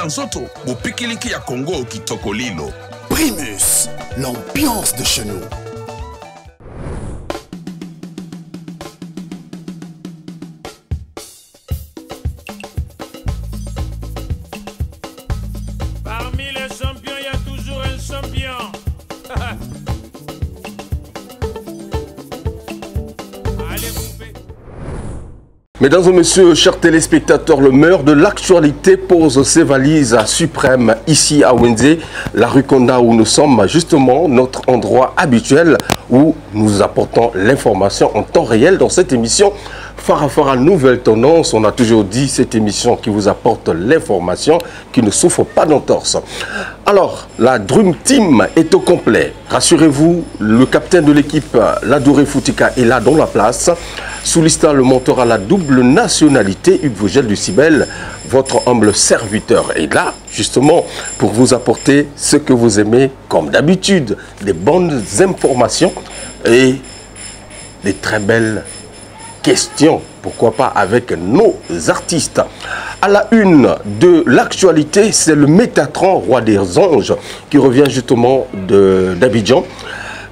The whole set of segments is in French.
na nzoto bopikiliki ya Congo kitoko lilo. Primus, l'ambiance de chez nous. Parmi les champions, il y a toujours un champion. Mesdames et messieurs, chers téléspectateurs, le meilleur de l'actualité pose ses valises suprêmes ici à Wenze, la rue Konda où nous sommes, justement notre endroit habituel où nous apportons l'information en temps réel dans cette émission Farafara Nouvelle Tendance. On a toujours dit cette émission qui vous apporte l'information, qui ne souffre pas d'entorse. Alors, la Dream Team est au complet. Rassurez-vous, le capitaine de l'équipe, Ladouré Foutika, est là dans la place. Soulista, le monteur à la double nationalité, Hugues Vogel du Cibel, votre humble serviteur est là, justement, pour vous apporter ce que vous aimez, comme d'habitude, des bonnes informations et des très belles questions, pourquoi pas avec nos artistes. À la une de l'actualité, c'est le Métatron, roi des anges, qui revient justement d'Abidjan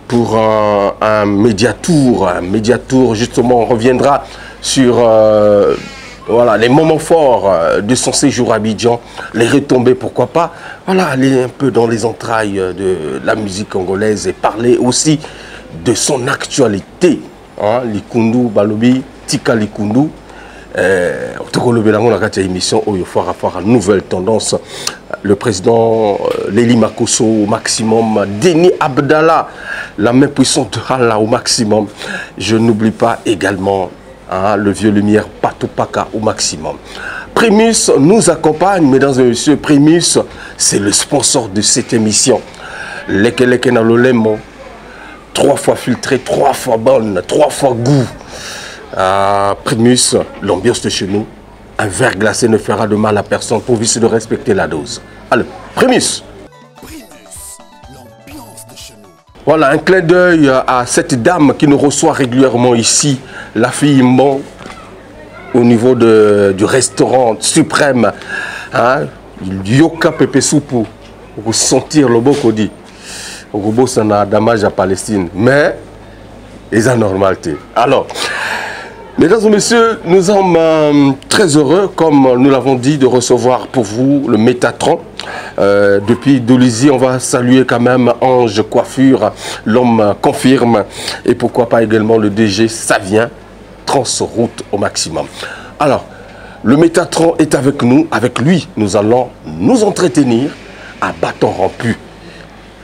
pour un médiatour. Un médiatour, justement, on reviendra sur voilà, les moments forts de son séjour à Abidjan, les retombées, pourquoi pas. Voilà, aller un peu dans les entrailles de la musique congolaise et parler aussi de son actualité. Hein, Likundu, Balobi, Tika Likundu. Émission Nouvelle Tendance. Le président Léli Makosso au maximum, Denis Abdallah, la main puissante de Allah au maximum. Je n'oublie pas également hein, le vieux lumière Patopaka au maximum. Primus nous accompagne, mesdames et messieurs. Primus, c'est le sponsor de cette émission. Leke na lolemo, 3 fois filtré, 3 fois bonne, 3 fois goût. Primus, l'ambiance de chez nous. Un verre glacé ne fera de mal à personne pourvu de respecter la dose. Allez, Primus. Primus, l'ambiance de chez nous. Voilà, un clin d'œil à cette dame qui nous reçoit régulièrement ici, la fille Mbo, au niveau du restaurant suprême. Hein, Yoka Pepe Soupu, pour sentir le beau dit. Au ça n'a dommage à Palestine, mais ils ont normalité. Alors, mesdames et messieurs, nous sommes très heureux, comme nous l'avons dit, de recevoir pour vous le Métatron. Depuis Dolizy, on va saluer quand même Ange Coiffure, l'homme confirme, et pourquoi pas également le DG Savien, Transroute au maximum. Alors, le Métatron est avec nous, avec lui, nous allons nous entretenir à bâton rompu.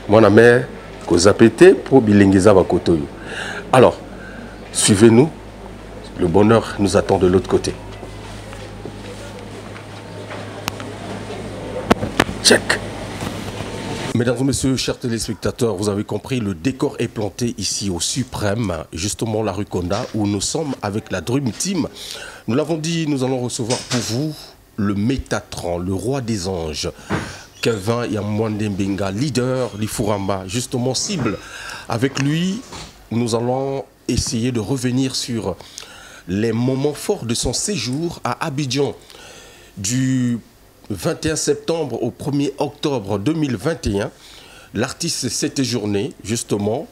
Mon ami, Kozapete pour Bilingiza Bakotoyo. Alors, suivez-nous. Le bonheur nous attend de l'autre côté. Check. Mesdames et messieurs, chers téléspectateurs, vous avez compris, le décor est planté ici au Suprême, justement la rue Konda, où nous sommes avec la Dream Team. Nous l'avons dit, nous allons recevoir pour vous le Métatron, le roi des anges. Kevin Yamwande Mbenga, leader l'Ifuramba, justement cible. Avec lui, nous allons essayer de revenir sur les moments forts de son séjour à Abidjan. Du 21 septembre au 1er octobre 2021, l'artiste s'est séjourné justement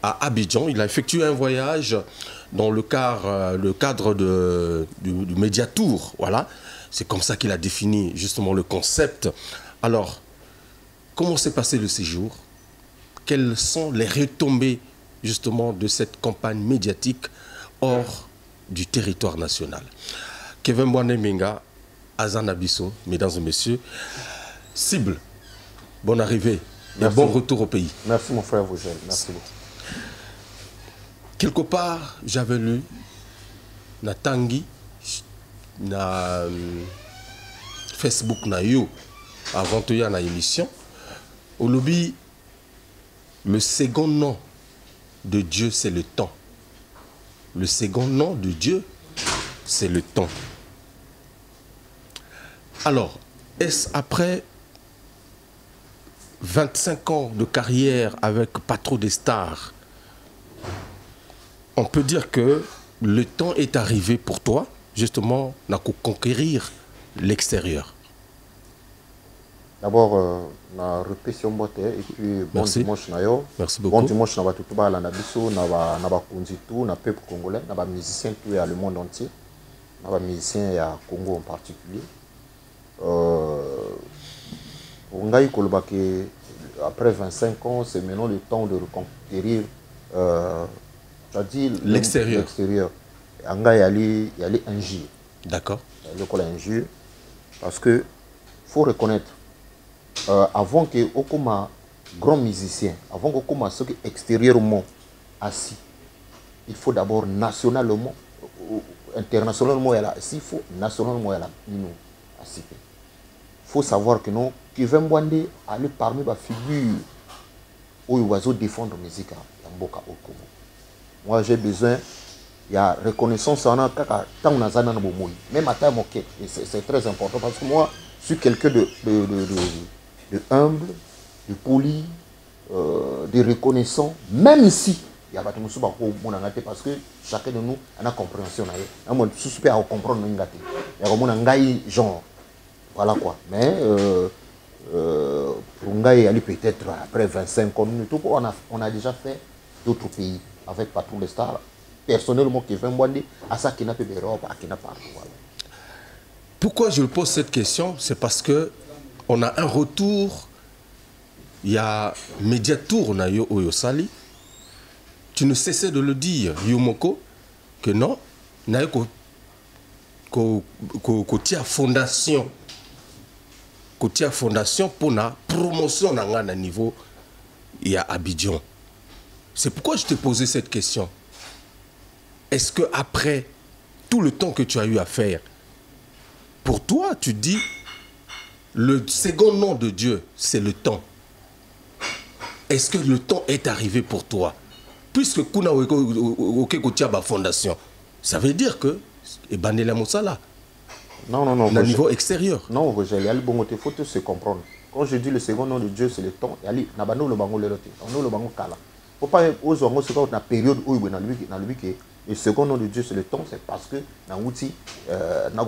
à Abidjan. Il a effectué un voyage dans le cadre du Médiatour. Voilà. C'est comme ça qu'il a défini justement le concept. Alors, comment s'est passé le séjour? Quelles sont les retombées justement de cette campagne médiatique hors du territoire national? Kevin Mwaneminga, Azan Abisso, mesdames et messieurs, cible, bonne arrivée et bon retour au pays. Merci mon frère Vogel, merci beaucoup. Quelque part, j'avais lu na Tanguy, na Facebook na yo, avant de y aller à l'émission, au lobby, le second nom de Dieu, c'est le temps. Le second nom de Dieu, c'est le temps. Alors, est-ce après 25 ans de carrière avec pas trop de stars, on peut dire que le temps est arrivé pour toi, justement, à conquérir l'extérieur? D'abord, na répétition bote et puis bon dimanche na yo. Merci beaucoup. Bon dimanche na batu ba la na biso na ba kunzi tout na peuple congolais, na ba musiciens tout à le monde entier. Na ba musiciens ya Congo en particulier. Ngai koloba que après 25 ans, c'est maintenant le temps de reconquérir c'est-à-dire l'extérieur. Ngai ali injure. D'accord. Le col injure parce que faut reconnaître avant que Okoma grand musicien, avant qu'Okoma ce qui extérieurement assis, il faut d'abord nationalement, internationalement, s'il faut nationalement, nous assis. Il faut savoir que non, qui veut aller parmi les figures où il va défendre la musique à Mboka au Congo. Moi j'ai besoin, il y a reconnaissance en tant même à taille moquette, et c'est très important parce que moi je suis quelqu'un de humble, de poli, de reconnaissant, même si il y a pas de choses parce que chacun de nous a une compréhension. On peut comprendre il y a un genre. Voilà quoi. Mais pour Ngaï, peut-être après 25 ans, on a déjà fait d'autres pays avec pas tous les stars. Personnellement, qui veut me dire à ça qui n'a pas d'Europe, à qui n'a pas. Pourquoi je pose cette question? C'est parce que on a un retour. Il y a Mediatour na yo Oyosali. Tu ne cessais de le dire, Yomoko, que non, na yo ko tia fondation. Côté fondation pour la promotion à niveau et à Abidjan. C'est pourquoi je t'ai posé cette question. Est-ce que après tout le temps que tu as eu à faire, pour toi, tu dis le second nom de Dieu, c'est le temps. Est-ce que le temps est arrivé pour toi? Puisque kuna la fondation, ça veut dire que Ebanela Moussala. Non, non, non. Au niveau extérieur. Non, Roger, il y a le bon côté, il faut se comprendre. Quand je dis le second nom de Dieu, c'est le temps. Il y a le bango le roté. On a le bango kala. Faut pas aux hommes c'est une période où il y a le second nom de Dieu, c'est le temps, c'est parce que na outil na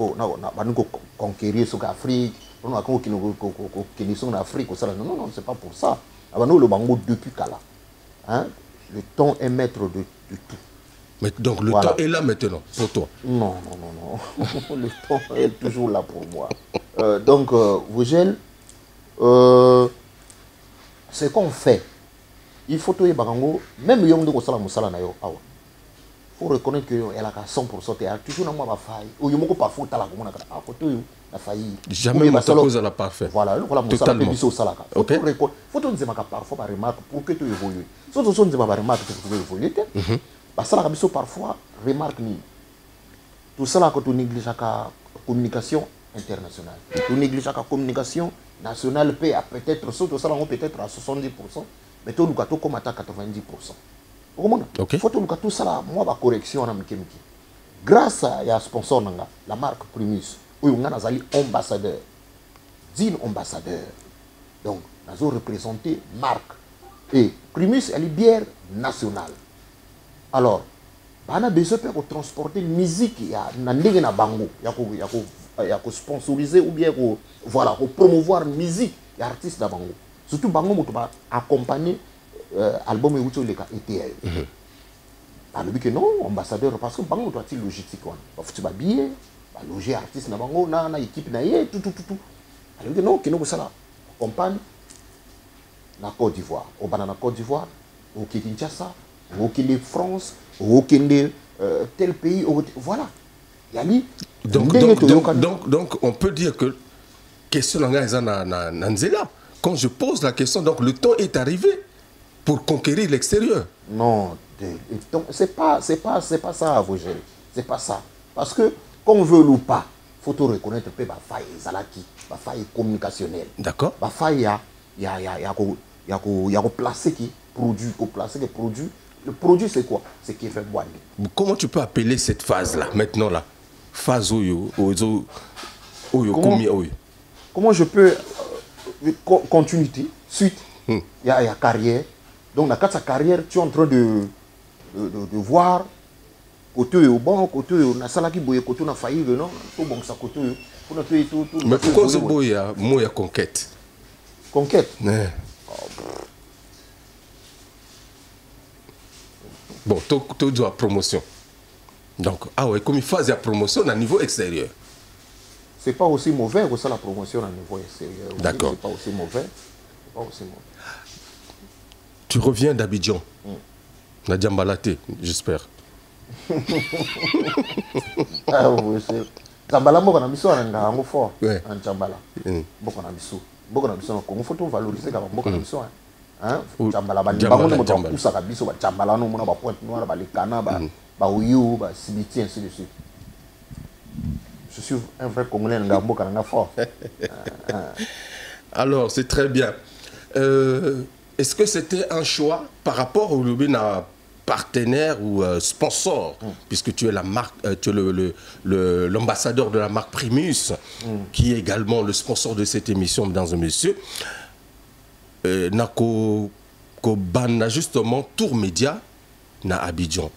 conquérir sur l'Afrique, on a qui sont en Afrique ou ça. Non, non, non, c'est pas pour ça. On a le bango depuis kala. Hein? Le temps est maître de tout. Mais donc le temps est là maintenant pour toi? Non, non, non, non. Le temps est toujours là pour moi. Donc, Vogel, ce qu'on fait, il faut tout barango, même yom de kosala musala na yo awa. Faut reconnaître que elle a 100%, il y a toujours na moi faille. Ou yomoko parfois tala ko mona ka photo yo na failli. Jamais ma cause à la parfait. Voilà, le voilà musala biso salaka. Faut tout dire ma parfois par remarque pour que tu évolues. Surtout on dit ma remarque pour que tu évolues. Ça parfois remarque ni tout ça là quand on néglige la communication internationale, on néglige la communication nationale peut-être surtout ça là peut-être à 70%, mais tout le cas comme à 90%. Il faut tout ça là moi ma correction na miki grâce à ya sponsor nanga la marque Primus où on a zali ambassadeur digne ambassadeur donc nous représenter marque et Primus elle est bière nationale. Alors, on a besoin de transporter musique, il y a un bango, il y a sponsoriser ou bien voilà, promouvoir musique et artistes de bango. Surtout bango, on va accompagner l'album et ETL. Par le but que non, ambassadeur, parce que bango doit être logistique. Tu vas bien, loger artiste de bango, na équipe, tout. Alors que non, que nous ça accompagne la Côte d'Ivoire. Au banana Côte d'Ivoire, au Kinshasa. Au Kenya, France, au Kenya, tel pays, voilà. Donc, on peut dire que question Nanzela. Quand je pose la question, donc le temps est arrivé pour conquérir l'extérieur. Non, c'est pas ça, Vogel. C'est pas ça. Parce que, qu'on veut ou pas, il faut tout reconnaître que la faille Zalaki, la faille communicationnelle. D'accord. La faille, il y a placer qui produit, Le produit, c'est quoi? C'est qui fait boire. Comment tu peux appeler cette phase-là, maintenant là? Phase Comment je peux continuité, suite, il y a carrière. Donc, dans sa carrière, tu es en train de voir côté au bon, côté au nasalaki boye, côté na failli, non? Tout bon ça côté. Mais pourquoi ce boy a conquête? Conquête. Ouais. Bon, tu dois promotion. Donc, ah ouais, comme il fait la promotion à niveau extérieur. C'est pas aussi mauvais que ça la promotion à niveau extérieur. D'accord. C'est pas aussi mauvais. C'est pas aussi mauvais. Tu reviens d'Abidjan. La Djambalate, j'espère. Ah oui, c'est. Djambala, moi, on a mis ça en fort. Ouais. En Djambala. Beaucoup on a mis ça. Beaucoup on a mis ça. Il faut tout valoriser quand même. Beaucoup on a mis ça. Hein? Djambala, bah, Djambala, on a tout ça. Djambala, nous, on a pointe noire, les canards, bah, Oyo, bah, Sibiti, ainsi de suite. Je suis un vrai Congolais, on a beaucoup on a fort. Alors, c'est très bien. Est-ce que c'était un choix par rapport au partenaire ou sponsor, puisque tu es la marque, tu es l'ambassadeur de la marque Primus, qui est également le sponsor de cette émission, mesdames et messieurs. Nako Kobana justement Tour Média na Abidjan.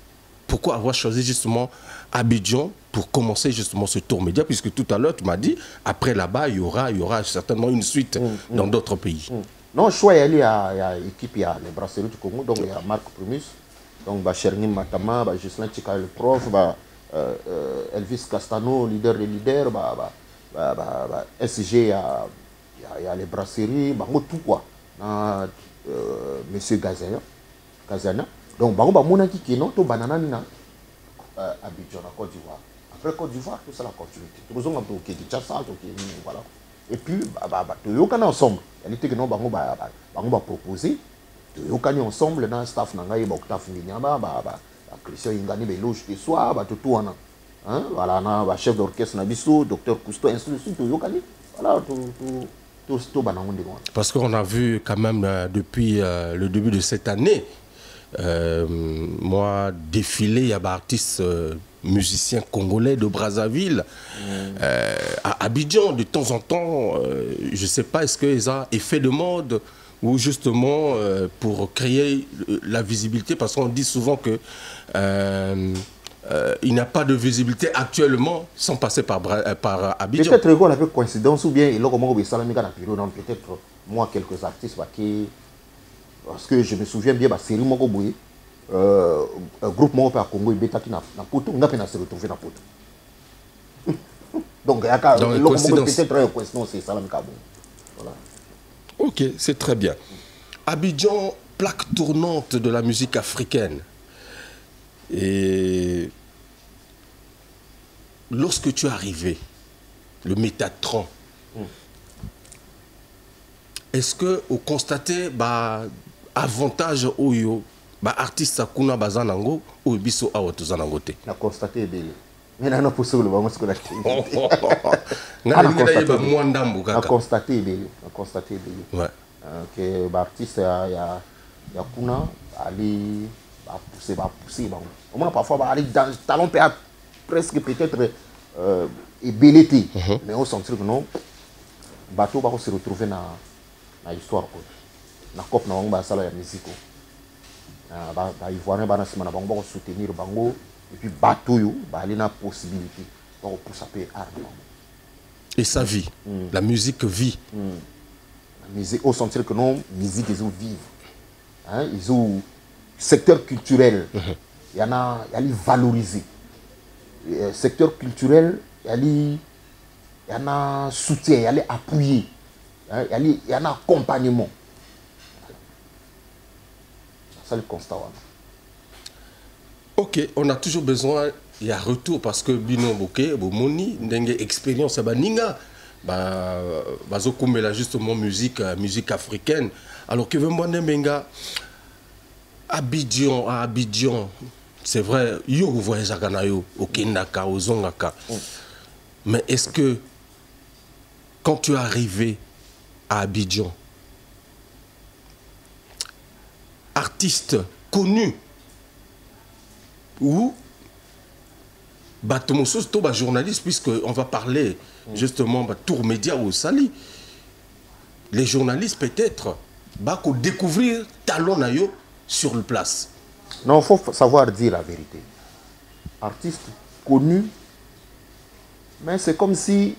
Pourquoi avoir choisi justement Abidjan pour commencer justement ce Tour Média, puisque tout à l'heure tu m'as dit après là-bas il y aura certainement une suite dans d'autres pays. Non, choix il y a équipe, il y a les brasseries du Congo, donc il y a Marc Primus, donc Chernim Matama, Jocelyn Chika le prof, Elvis Castano, leader des leaders, SG, il y a les brasseries, tout quoi. Monsieur Gazana. Donc Bango qui non, tout banana nina Abidjan, Côte d'Ivoire. Après Côte d'Ivoire, tout ça la continuité. Tout le monde qui est voilà. Et puis, tu es ensemble. Il y a des gens qui vont proposer. Tu es ensemble dans le staff. Octave Mignamba, Christian Ingani, Belouche, qui soit, tout. Voilà, chef d'orchestre, docteur Cousteau, ainsi de suite. Voilà, tout. Parce qu'on a vu quand même depuis le début de cette année, moi, défiler, il y a des artistes musiciens congolais de Brazzaville à Abidjan de temps en temps. Je ne sais pas, est-ce qu'ils ont effet de mode ou justement pour créer la visibilité, parce qu'on dit souvent que il n'y a pas de visibilité actuellement sans passer par Abidjan. Peut-être qu'on a fait coïncidence ou bien peut-être moi quelques artistes qui, parce que je me souviens bien série Moko Boye, groupe Moko à Congo et Beta qui n'a poto, on a pu se retrouver dans poto. Donc il y a peut-être coïncidence, c'est ça. Voilà. Ok, c'est très bien. Abidjan, plaque tournante de la musique africaine. Et lorsque tu es arrivé, le Métatron, est-ce que vous constatez avantage oyo artiste sakuna bazanango ou biso awa tozanango te? Na constaté belé. Mais na possible ba ngosiko la na constaté belé. Ouais. Que artiste ya kuna ali pousser on a parfois aller dans talent presque peut-être ébélité, mais on sent que non bateau va se retrouver dans l'histoire na cop na on sala ya musique ivoirien bana sima na bango soutenir bango et puis bateau yo aller na possibilité pour saper art. Et sa vie, la musique vit. La musique on sentir que non musique ils vivent, hein, ils ont secteur culturel, il y a valoriser. Secteur culturel, il y en a soutien, il y a appuyer, il y en a accompagnement. C'est ça le constat. Ok, on a toujours besoin, il y a retour parce que Bino Bouké, Bomoni, n'enge expérience, ninga, bazokoumela justement musique africaine. Alors que veut Benga Abidjan, c'est vrai, yo vous voyez Zakanayo, au Kendaka, au Zongaka. Mais est-ce que quand tu es arrivé à Abidjan, artiste connu ou Batomosos, toi journaliste, puisqu'on va parler justement Tour Média au Sali, les journalistes peut-être découvrir talon nayo sur le place. Non, il faut savoir dire la vérité. Artiste connu, mais c'est comme si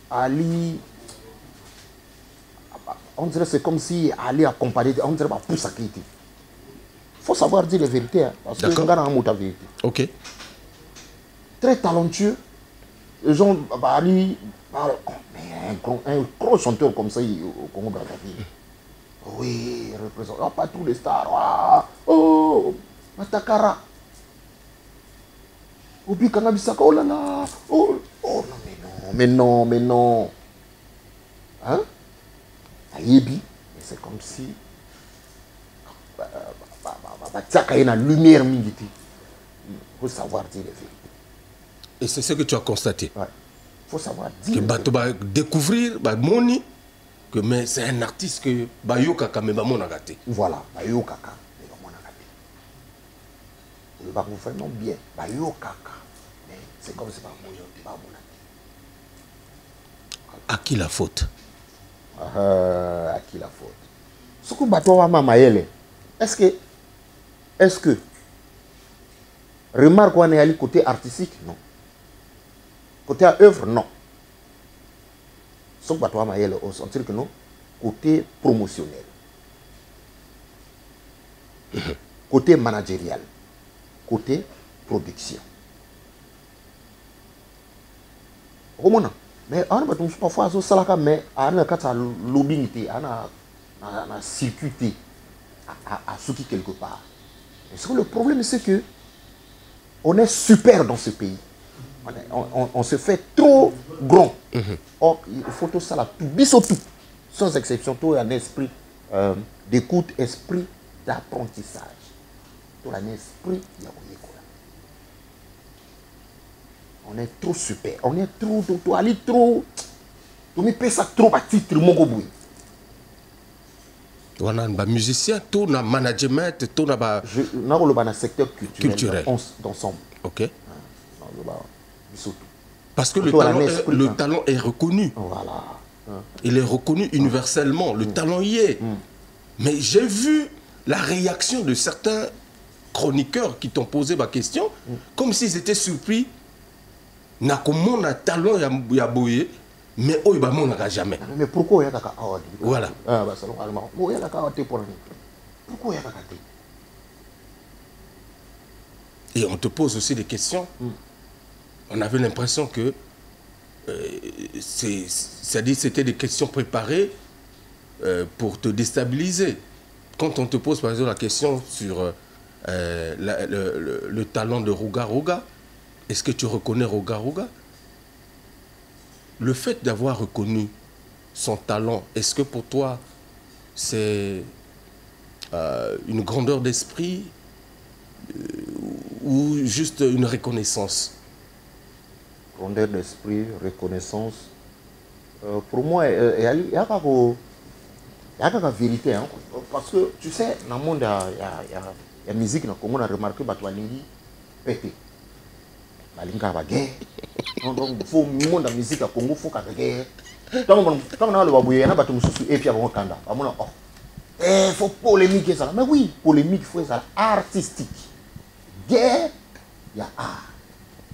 Ali on dirait c'est comme si aller accompagner, on dirait pas pousse à quitter. Il faut savoir dire la vérité, hein, parce que regarde un mot ta vérité. Ok. Très talentueux. Les gens, bah, lui, mais un gros chanteur comme ça au Congo Brazzaville. Oui, il représente. Oh, pas tous les stars. Ah, oh, Matakara. Obi Kanabisaka, oh là là. Oh, oh non, mais non, mais non, mais non. Hein? Ayebi, c'est comme si. Il y a une lumière, il faut savoir dire la vérité. Et c'est ce que tu as constaté. Il faut savoir dire. Que tu vas découvrir, Moni, que mais c'est un artiste que Bayo Kaka me va mon agate. Voilà, Bayo Kaka me va mon agate. Il va vous faire non bien. Bayo Kaka. Mais c'est comme si Bayo ne va mon agate. À qui la faute? À qui la faute? Ce que Bato Wama Maëlle, est-ce que remarque on est allé côté artistique? Non. Côté à œuvre, non. Ce que Bato Wama Maëlle, on sentit que non. Côté promotionnel. Côté managérial. Côté production. Comment non? Mais on a parfois ça salaka mais on a quand lobbying on a circuité à ce qui quelque part. Et le problème c'est que on est super dans ce pays. On se fait trop grand. Or il faut tout ça là tout bisotou sans exception tout un esprit d'écoute, esprit d'apprentissage. Tout un esprit on est trop super, on est trop, aller trop, tu me payes ça trop à titre, mon goboui. On a un musicien, tout na management, tout na ba. On a un secteur culturel. D'ensemble. Ok. Parce que le talent est reconnu. Voilà. Il est reconnu universellement, le talent y est. Mais j'ai vu la réaction de certains chroniqueurs qui t'ont posé ma question, comme s'ils étaient surpris. Na comment un talent ya boyé mais oh il va mon jamais. Mais pourquoi il y a kaka awadi? Voilà. Ah bah salon allemand. Pourquoi il y a kaka awadi pour lui? Pourquoi il y a kaka? Et on te pose aussi des questions. On avait l'impression que c'était des questions préparées pour te déstabiliser. Quand on te pose par exemple la question sur le talent de Ruga Ruga, est-ce que tu reconnais Ruga Ruga? Le fait d'avoir reconnu son talent, est-ce que pour toi, c'est une grandeur d'esprit ou juste une reconnaissance? Grandeur d'esprit, reconnaissance. Pour moi, il y a la vérité. Hein? Parce que, tu sais, dans le monde, il y a la musique, on a remarqué que tu pété. Balinga ba guerre. Donc faut monde la musique à Congo faut ka guerre. Tant on a le babouye na bato mususu et puis avant kanda. Amona oh. Faut polémique ça. Mais oui, polémique faut ça artistique. Guerre, il y a art.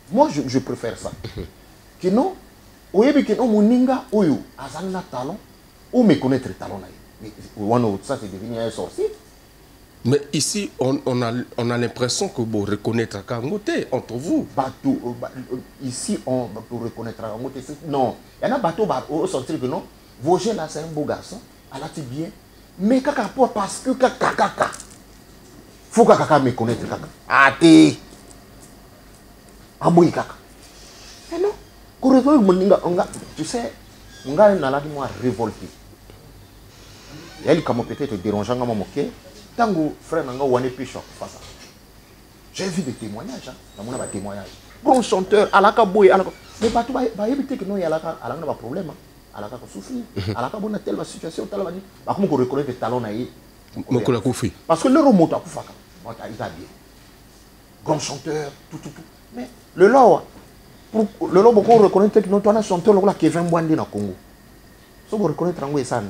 Moi je préfère ça. Que non, oyebi que non moninga oyo azana talent ou me connaître talent là. Mais ça c'est devenu un sorcier. Mais ici, on a l'impression que vous reconnaître Kangote entre vous. Ici, on peut reconnaître Kangote. Non. Il y en a bateau au sortir que non. Vosgé là, c'est un beau garçon. Elle a dit bien. Mais Kaka, parce que Kaka. Faut que Kaka me connaisse Kaka. Ah, t'es. Amboui Kaka. Mais non. Tu sais, on a une alade moi révolté. Elle, comme peut-être dérangeant, à moquer. Tango frère Nanga Wane Pichon face. J'ai vu des témoignages, hein. Dans témoignages. Bon chanteur, alaka boy, alaka. Mais pas tout, bah éviter que non y a alaka pas problème, alaka ko souffrir, alaka bonne telle situation, telle manie. Bah comment qu'on reconnaît les talents naïe. Mokola Koufi. Parce que le remonte à Koufaka, il va bien. Grand chanteur, tout. Mais le law, pour le law beaucoup reconnaître que non toi un chanteur là Kevin Mwandi na Congo. So vous reconnaître Angwe San.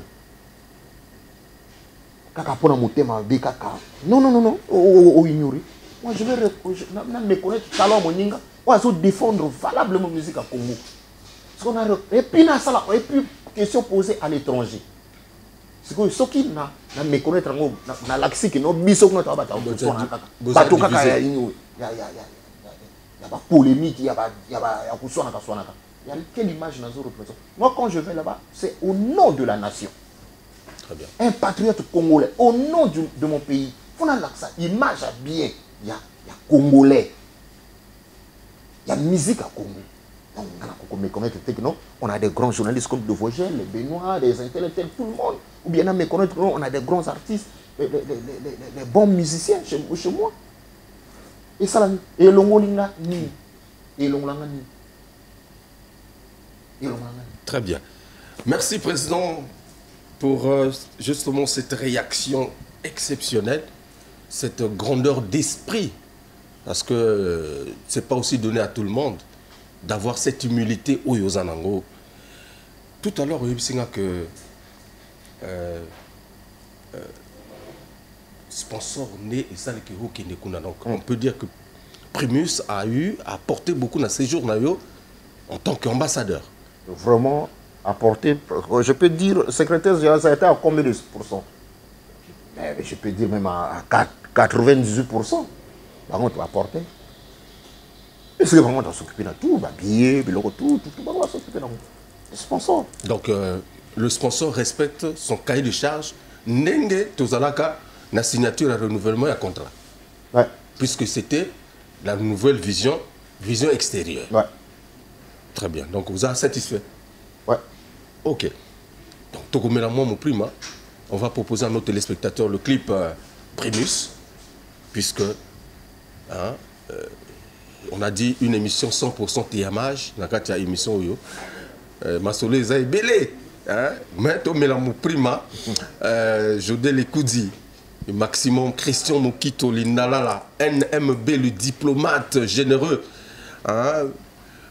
Kaka pona motema be kaka. Non. O ignorer. Moi je vais me connaître talent moninga. On va défendre valablement la musique à Congo. Et puis question posée à l'étranger. C'est que ce qui n'a méconnaître na l'axi que no biso no ta ba ta bato kaka ya inyo ya ba polémique ya kusona ka sona ka. Il y a quelle image nous représente. Moi quand je vais là-bas, c'est au nom de la nation. Très bien. Un patriote congolais au nom de mon pays. Faut na ça image bien, il y a congolais. Il y a musique à Congo. Donc, on a des grands journalistes comme De Vogel, les Benoît, les intellectuels, tout le monde. Ou bien on a des grands artistes, les bons musiciens chez moi. Et ça, et l'ongolinga ni. Et l'ongolanga ni. Très bien. Merci, Président, pour justement cette réaction exceptionnelle, cette grandeur d'esprit. Parce que ce n'est pas aussi donné à tout le monde d'avoir cette humilité au Yozanango. Tout à l'heure, il y a que sponsor né et ça qui donc on peut dire que Primus a apporté beaucoup dans ces jours en tant qu'ambassadeur. Vraiment apporté, je peux dire, secrétaire général, ça a été à combien de pourcents? Je peux dire même à 98%. Par contre, tu vas apporter. Et c'est vraiment de s'occuper de tout, billets, tout, on va s'occuper de le sponsor. Donc, le sponsor respecte son cahier de charge, Nenge Tozalaka, la signature à renouvellement et à contrat. Ouais. Puisque c'était la nouvelle vision extérieure. Ouais. Très bien. Donc, vous êtes satisfait? Ouais. Ok. Donc, Tokomela moi, mon prima, on va proposer à nos téléspectateurs le clip Primus, puisque on a dit une émission 100% TMH, dans la émission Oyo. Masolo est belé. Mais Tokomela mon prima, Jodé Lekoudi, Maximum Christian Mokito, Linalala, NMB, le diplomate généreux,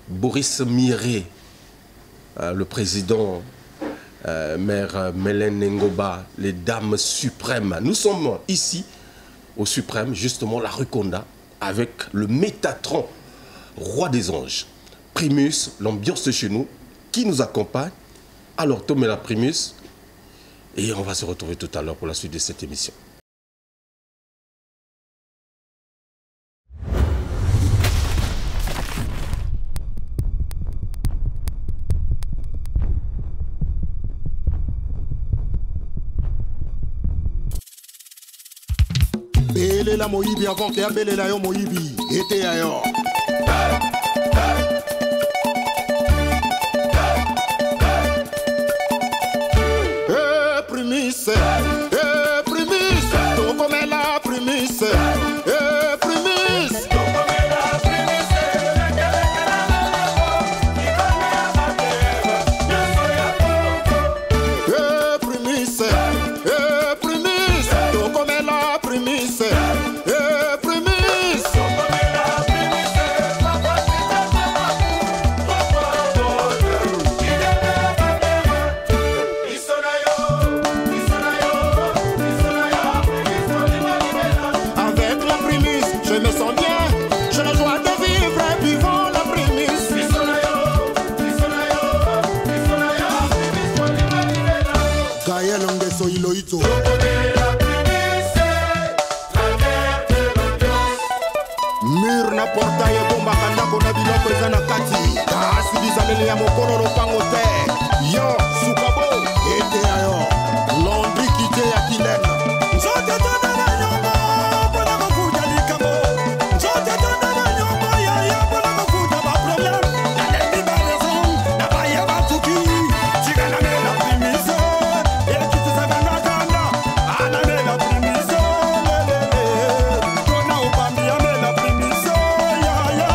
Boris Miré, le président, Mère Mélène Ngoba, les dames suprêmes. Nous sommes ici au suprême, justement, la Ruconda, avec le Métatron, roi des anges. Primus, l'ambiance de chez nous, qui nous accompagne. Alors, Tomé la Primus, et on va se retrouver tout à l'heure pour la suite de cette émission. Bele la moyibi avant que abele la yo moyibi ete ayo. Primus, Primus, to comme la Primus, Primus. Mur na portail bomba kanda kona biloko eza na kati kasi bizaleli ya mokolo lopango te yo sukabo ete ayo Londri kite ya kilena nzote tona na nyongo pona kokuja likambo nzote tona na nyongo ya pona kokuja ba problem na lendi ba raison na ba ya batuki chikana mela primiso ya kitu sagana kanda ana mela primiso kona upambi ya mela primiso ya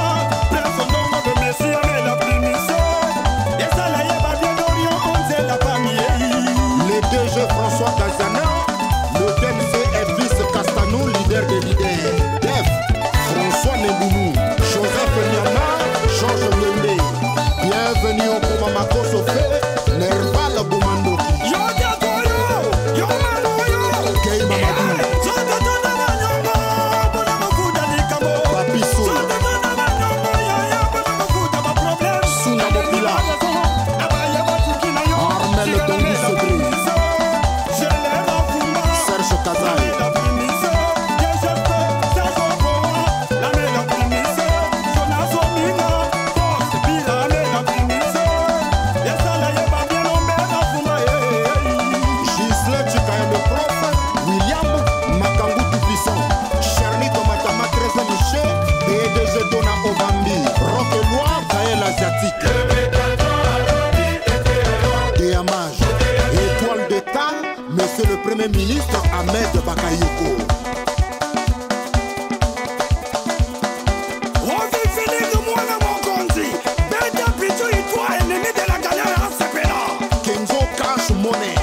personne de messi ya mela primiso et ça la ya ba bien d'orion Premier ministre Ahmed Bakayoko. Kenzo Cash Money.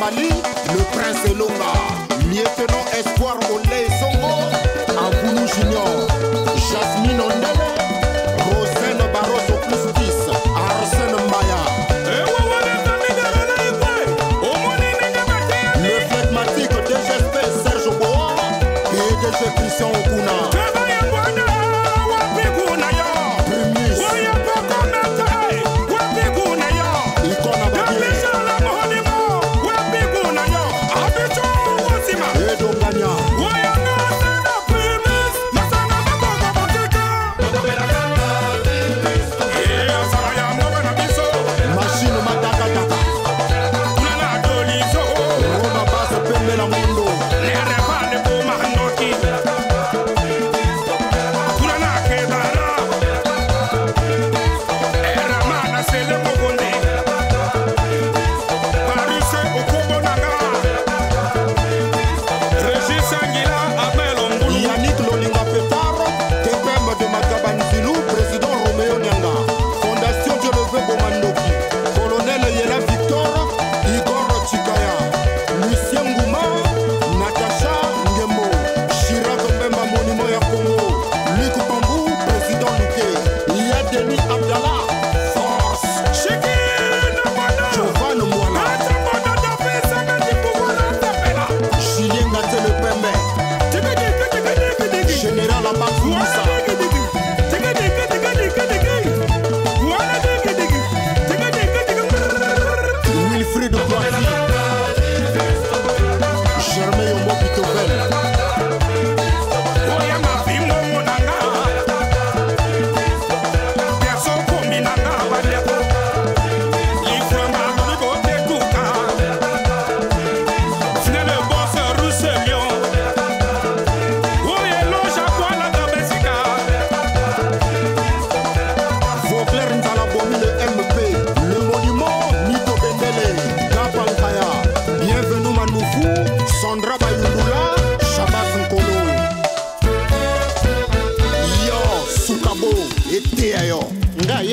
Le prince Elonga, lieutenant Espoir Olé Songo, Abounou Junior, Jasmine Ondele, Rosène Barroso plus 10, Arsène Mbaya. Le flegmatique DGSP Serge Boa, PDG Christian Okuna.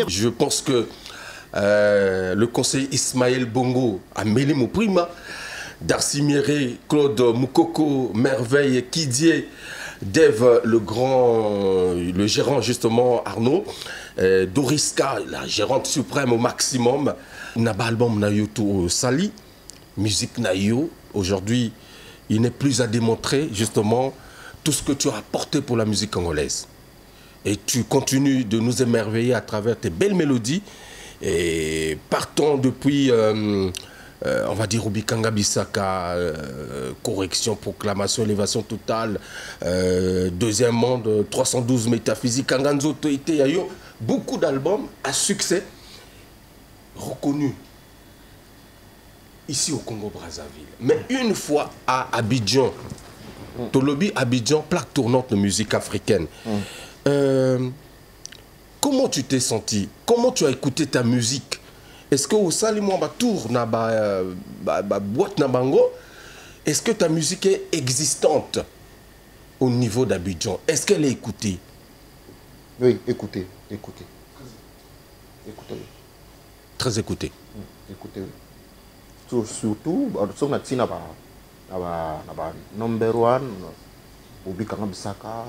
Je pense que le conseiller Ismaël Bongo, Amélie Mouprima, Darcy Méré, Claude Moukoko, Merveille Kidier, Dave, le gérant justement Arnaud, Doriska, la gérante suprême au maximum, Naba album Nayo tout Sali, musique Nayo. Aujourd'hui, il n'est plus à démontrer justement tout ce que tu as apporté pour la musique congolaise. Et tu continues de nous émerveiller à travers tes belles mélodies. Et partons depuis, on va dire, Rubikanga Bissaka, correction, proclamation, élévation totale, deuxième monde, 312 métaphysiques, Kanganzo Toité, Yayo, beaucoup d'albums à succès reconnus ici au Congo-Brazzaville. Mais une fois à Abidjan, Tolobi Abidjan, plaque tournante de musique africaine. Comment tu t'es senti? Comment tu as écouté ta musique? Est-ce que au Salimou tour na boîte na bango? Est-ce que ta musique est existante au niveau d'Abidjan? Est-ce qu'elle est écoutée? Oui, écoutez. Écoutez. Très écoutée. Écoutez. Surtout, on a number one, Rubikanga Bissaka,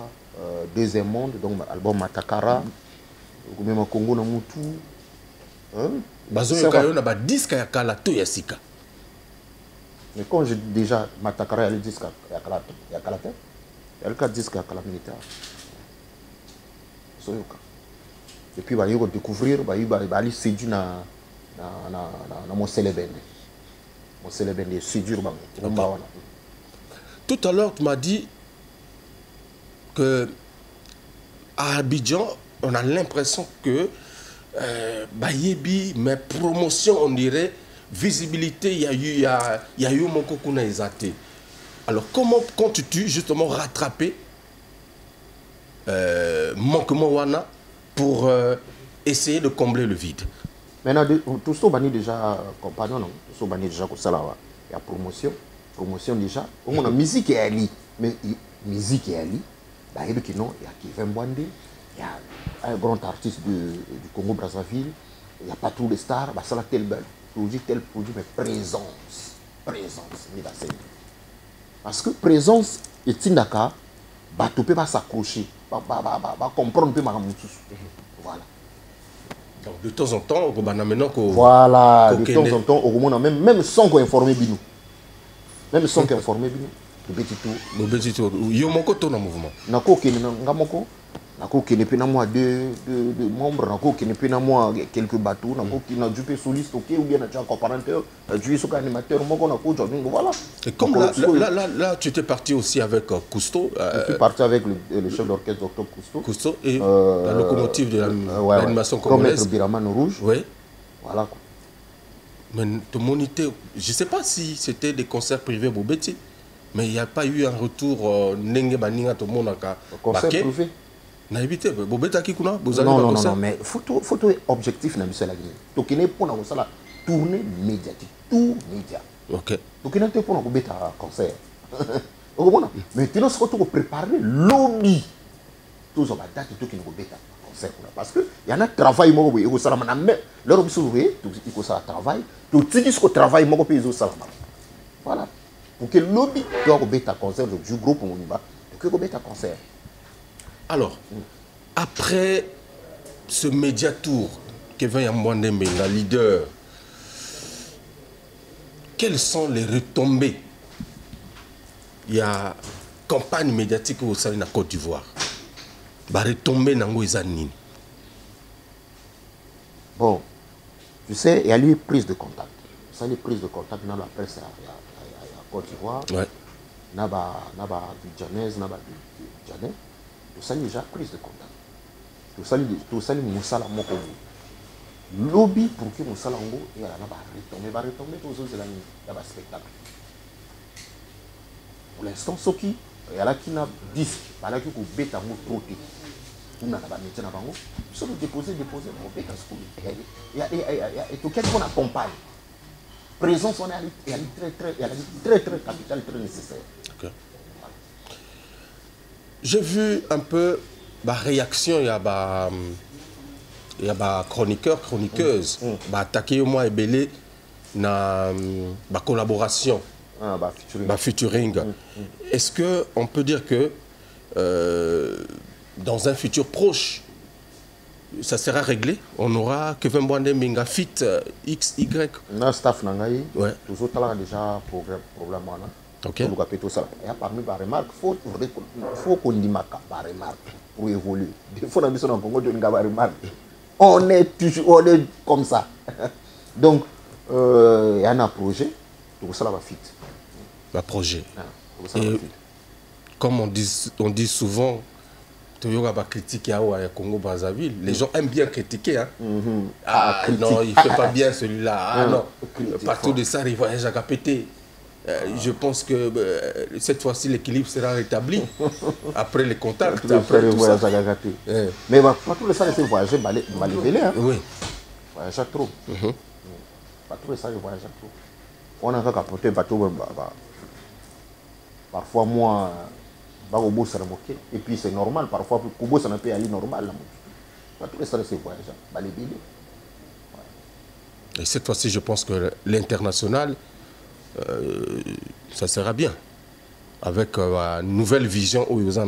deuxième monde, donc album Matakara, même Congo na mutu. Bazoyo kayo na ba disque ya kala to ya sika. Mais quand j'ai déjà Matakara le disque ya kala tête, il y a le disque ya kala militaire. Et puis il va découvrir, il va aller séduire na mon célébène. Mon célébène est séduire bango. Tout à l'heure tu m'as dit que à Abidjan, on a l'impression que Bayebi, mais promotion, on dirait, visibilité, il y a eu mon kokuna exaté. Alors, comment comptes-tu justement rattraper manquement wana pour essayer de combler le vide? Maintenant, tout ça, on déjà compagnon, tout ça, on déjà comme ça là, il y a promotion déjà. On a musique et Ali, mais musique et Ali. Il y a Kevin Bwande, il y a un grand artiste du Congo-Brazzaville, il n'y a pas tous les stars, ça a tel produit, mais présence. Parce que présence est indaka, tu peux pas s'accrocher, comprendre peu voilà. Donc de temps en temps, on a maintenant voilà, de temps en temps, on a même sans qu'on informe Binou. Même sans qu'on informe Binou. Le petit tour. Yo moko to na mouvement. Nako kene ngamoko. Nako kene pe na moi deux membres, nako kene pe na moi quelques bateaux, nako kene na dupé soliste OK ou bien na déjà comparateur, du so animateur moko nako jogging voilà. Et comme là tu étais parti aussi avec Cousteau. Je suis parti avec le chef d'orchestre Dr Cousteau et la locomotive de l'animation congolaise. Comme Biraman Rouge. Oui. Voilà. Mais ton monité, je ne sais pas si c'était des concerts privés Bobeti. Mais il n'y a pas eu un retour nenge baninga to monaka. Concert privé. Na évité bobeta ki kuna non mais photo objectif na biso la Guinée. To kene pona ko sala tournée médiatique, tout média. OK. To kene te pona ko beta concert. Mais tu n'as pas préparer lobby. Tout ça va date to kene ko beta concert parce que il y en a travail mo ko sala na mais leur biso oui, il faut ça travail. To tu dis que travail mo ko pe zo sala. Voilà. Pour que le lobby doit remettre un concert du groupe Mouniba, pour que remettre un concert. Alors, après ce média tour, Kevin Yamwandembe, la leader, quelles sont les retombées? Il y a campagne médiatique au sein de la Côte d'Ivoire. Les retombées nango ezanini. Bon, tu sais, il y a eu prise de contact. Ça, les prises de contact dans la presse. Côte d'Ivoire, naba Abidjanaise, naba Abidjanais, tout ça déjà prise de contact. Tout ça Moussala Moko. Lobby pour que Moussala Ngo et la naba retomber tous les années naba spectacle. Pour l'instant, ce qui il y a là qui n'a disque, là qui ko beta mo troté. On a naba métier naba ngo, ça le déposer mon beta school. Il y a tout quelqu'un qu'on accompagne. Présence, on est très capitale, très nécessaire. Okay. J'ai vu un peu la réaction, il y a des chroniqueurs, chroniqueuses, attaquer au moins et belé na collaboration, featuring. Est-ce qu'on peut dire que dans un futur proche, ça sera réglé. On aura Kevin Bwande Minga Fit XY. Na staff nangai. Ouais. Toujours là déjà problème là. Ok. Il y a parmi les remarques, faut qu'on dise ma remarque pour évoluer. Des fois, on a besoin de remarque. On est comme ça. Donc, il y a un projet, tout ça va fit. Un projet. Et comme on dit souvent, Congo-Brazzaville, les gens aiment bien critiquer. Hein? Ah non, il ne fait pas bien celui-là. Ah non, partout de ça, il voyage à péter. Je pense que cette fois-ci, l'équilibre sera rétabli après les contacts. Après le voyage à gâter. Mais partout de ça, il faut voyager, hein? Oui. Voyager trop. Partout de ça, il voyage trop. On a qu'à porter bateau. Parfois, moi, et puis c'est normal, parfois, Kubo, ça n'a pas aller normal. Partout de ça, c'est voyager. Et cette fois-ci, je pense que l'international, ça sera bien. Avec une nouvelle vision où il y a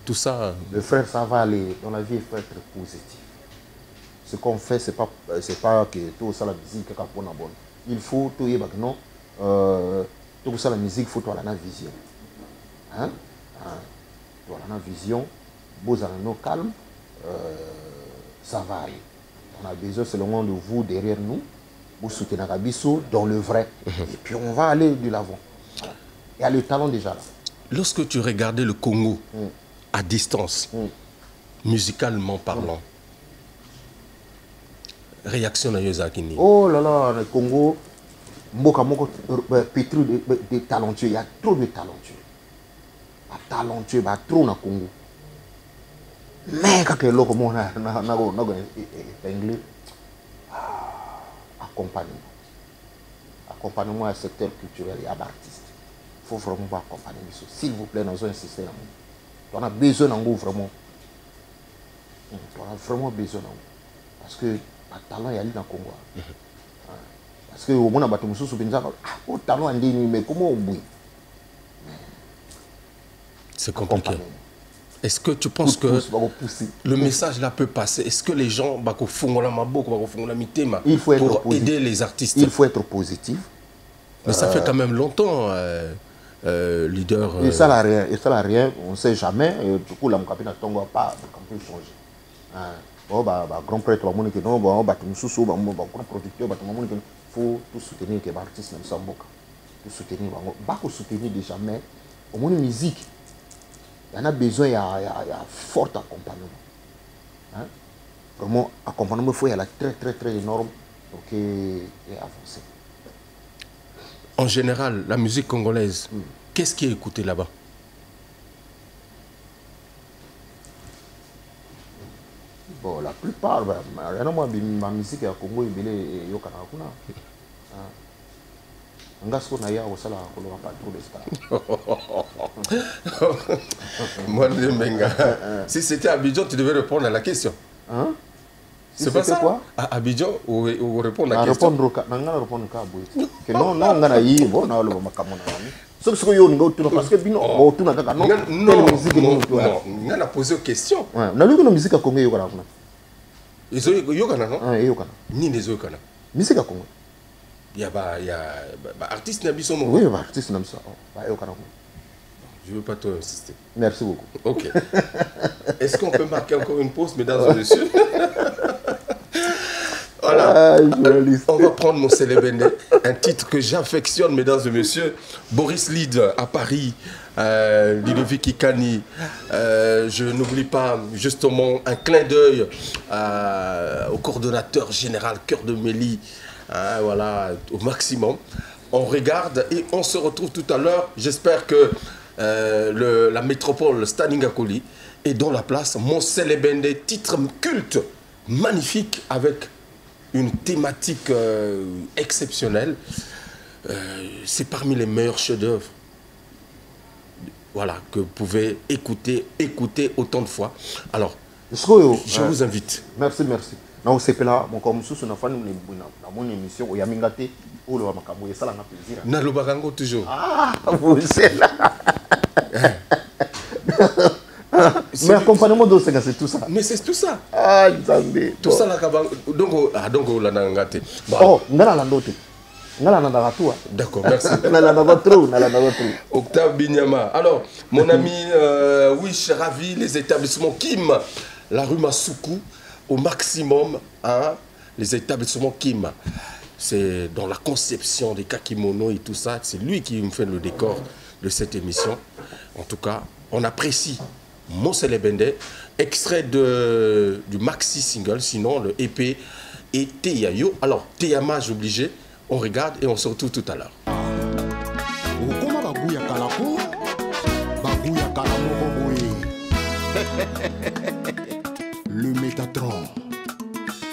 tout ça. Le frère, ça va aller. Dans la vie, il faut être positif. Ce qu'on fait, c'est pas que tout ça, la musique, il faut tout y non. Tout ça, la musique, il faut tout la vision. Hein? Tout la vision, beaux nos calme, ça va aller. On a besoin seulement de vous derrière nous, vous soutenez Nagabiso dans le vrai. Et puis on va aller de l'avant. Voilà. Il y a le talent déjà là. Lorsque tu regardais le Congo à distance, musicalement parlant, réaction à Yozakini. Oh là là, le Congo, pétri de talentueux. Il y a trop de talentueux. Talentueux, trop dans le Congo. Mais quand tu es là, comment on a anglais, accompagnement à secteur culturel et à l'artiste. Il faut vraiment accompagner. S'il vous plaît, nous avons insisté. On a besoin d'en vraiment. On a vraiment besoin d'en parce que le talent est allé dans le Congo. Parce que au moins, on a talent, mais comment on bouille? C'est compliqué. Est-ce que tu penses que le message là peut passer? Est-ce que les gens pour aider les artistes? Il faut être positif. Mais ça fait quand même longtemps, leader. Et ça n'a rien, on ne sait jamais. Du coup, la Mokapina Tongo pas changer. Bon, grand prêtre, grand producteur, il faut tout soutenir que les artistes ne sont pas. Tout soutenir, soutenir déjà, mais au moins musique. Il y en a besoin, il y a fort accompagnement. Hein? Vraiment, accompagnement, il faut y aller très énorme pour avancer. En général, la musique congolaise, qu'est-ce qui est écouté là-bas? Bon, la plupart, ma musique à Congo est belle au Canada. Si c'était Abidjan, tu devais répondre à la question. Hein? C'est pas ça quoi? À Abidjan, ou répondre à la question. Parce que on a posé une question. Musique à Congo. Ils ont ni les Yokana. Musique à Congo. Il y a artiste Nabiso. Oui, artiste Nabiso. Je ne veux pas insister. Merci beaucoup. Ok. Est-ce qu'on peut marquer encore une pause, mesdames et messieurs? Voilà. On va prendre mon Célébende, un titre que j'affectionne, mesdames et messieurs. Boris Lid à Paris, Ludovic Ikani. Je n'oublie pas justement un clin d'œil au coordonnateur général Cœur de Mélie. Voilà, au maximum. On regarde et on se retrouve tout à l'heure. J'espère que la métropole Staningakoli est dans la place. Mon Célébende, titre culte, magnifique, avec une thématique exceptionnelle. C'est parmi les meilleurs chefs-d'œuvre, voilà, que vous pouvez écouter autant de fois. Alors, je vous invite. Merci. Non, c'est là, comme sous une fin de mon émission, il y a Mingate, Oula makambo ça la plaisir. Na lobakango toujours. Ah, vous c'est là. Mais accompagnement de c'est tout ça. Mais c'est tout ça. Ah, Nzambe. Tout ça là donc la nangate. Oh, ngala la ndote. Ngala na ndaratua. D'accord, merci. Ngala na votre, ngala na votre. Octave Binyama. Alors, mon ami Wish ravi les établissements Kim, la rue Masuku au maximum, hein, les établissements Kim. C'est dans la conception des kakimono et tout ça, c'est lui qui me fait le décor de cette émission. En tout cas, on apprécie Mosele Bende, extrait du maxi single, sinon le EP et Teyayo. Alors, Teyama, j'ai obligé, on regarde et on se retrouve tout à l'heure. Le Métatron,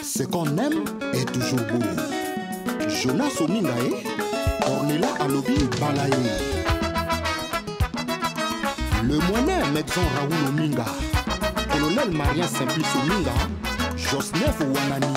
ce qu'on aime est toujours beau. Jonas Omingae, Ornella Alobi Balaye. Le moyen Medson Raoul Ominga, Colonel Maria Simplice Ominga, Josnef Wanani.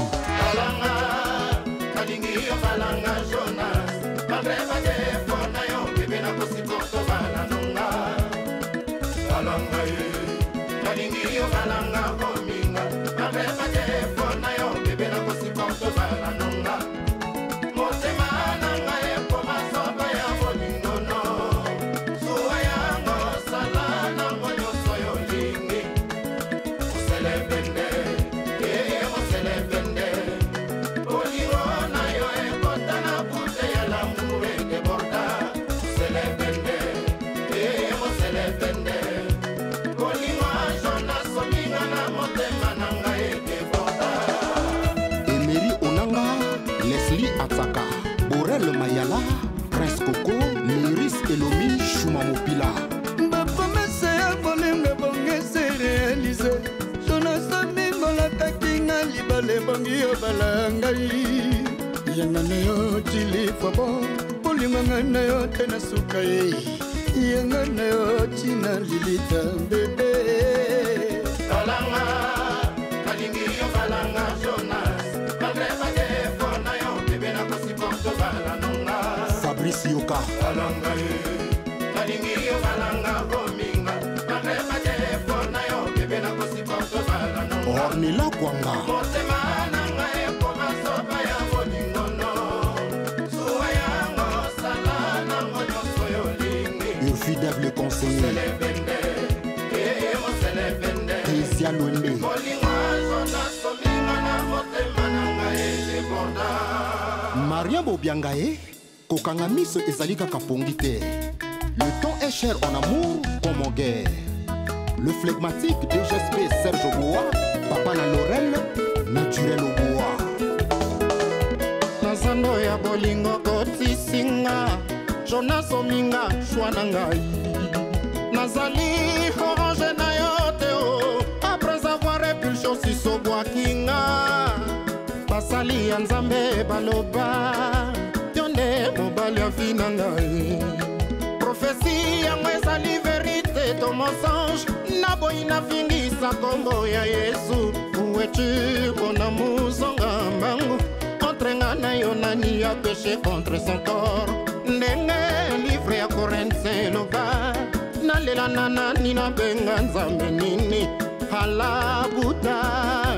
Le Mayala, Prince Coco, Liris Elomi, Choumamopila. Ma promesse est volée, mais bon, c'est réalisé. Jonas Amingo la takinga, libale bangi balangai. Yanganeo, Chili Fabo, Polimanganayo, Tenasukai. Yanganeo, China, Lilita, bébé. Talanga, Kalingi, Balanga, Jonas, Fabrice Yoka. Ornella Kwanga. Urfidève le conseiller. Kézia Lwende. Maria Bobiangae, Kokanga Miss Ezalika Kapongite. Le temps est cher en amour comme en guerre. Le flegmatique DGSP Serge Boa, Papa na Laurel, naturel au bois. Nazando ya bolingo koti singa, Jonas Ominga, Chouanangai. Nazali orange na yoteo, après avoir répulsion si soboa kinga. Basali ya Nzambe baloba, yonde mobali ya vinangai. Prophétie ya mwezali vérité to mensonge, naboyi na fingisa kombo ya Yesu. Où es-tu mon amour zonga mbangu, entre nga na yo nani a péché contre son corps. Ndenge livre ya Corinthiens loba, nalela nana nina benga Nzambe nini, halabuta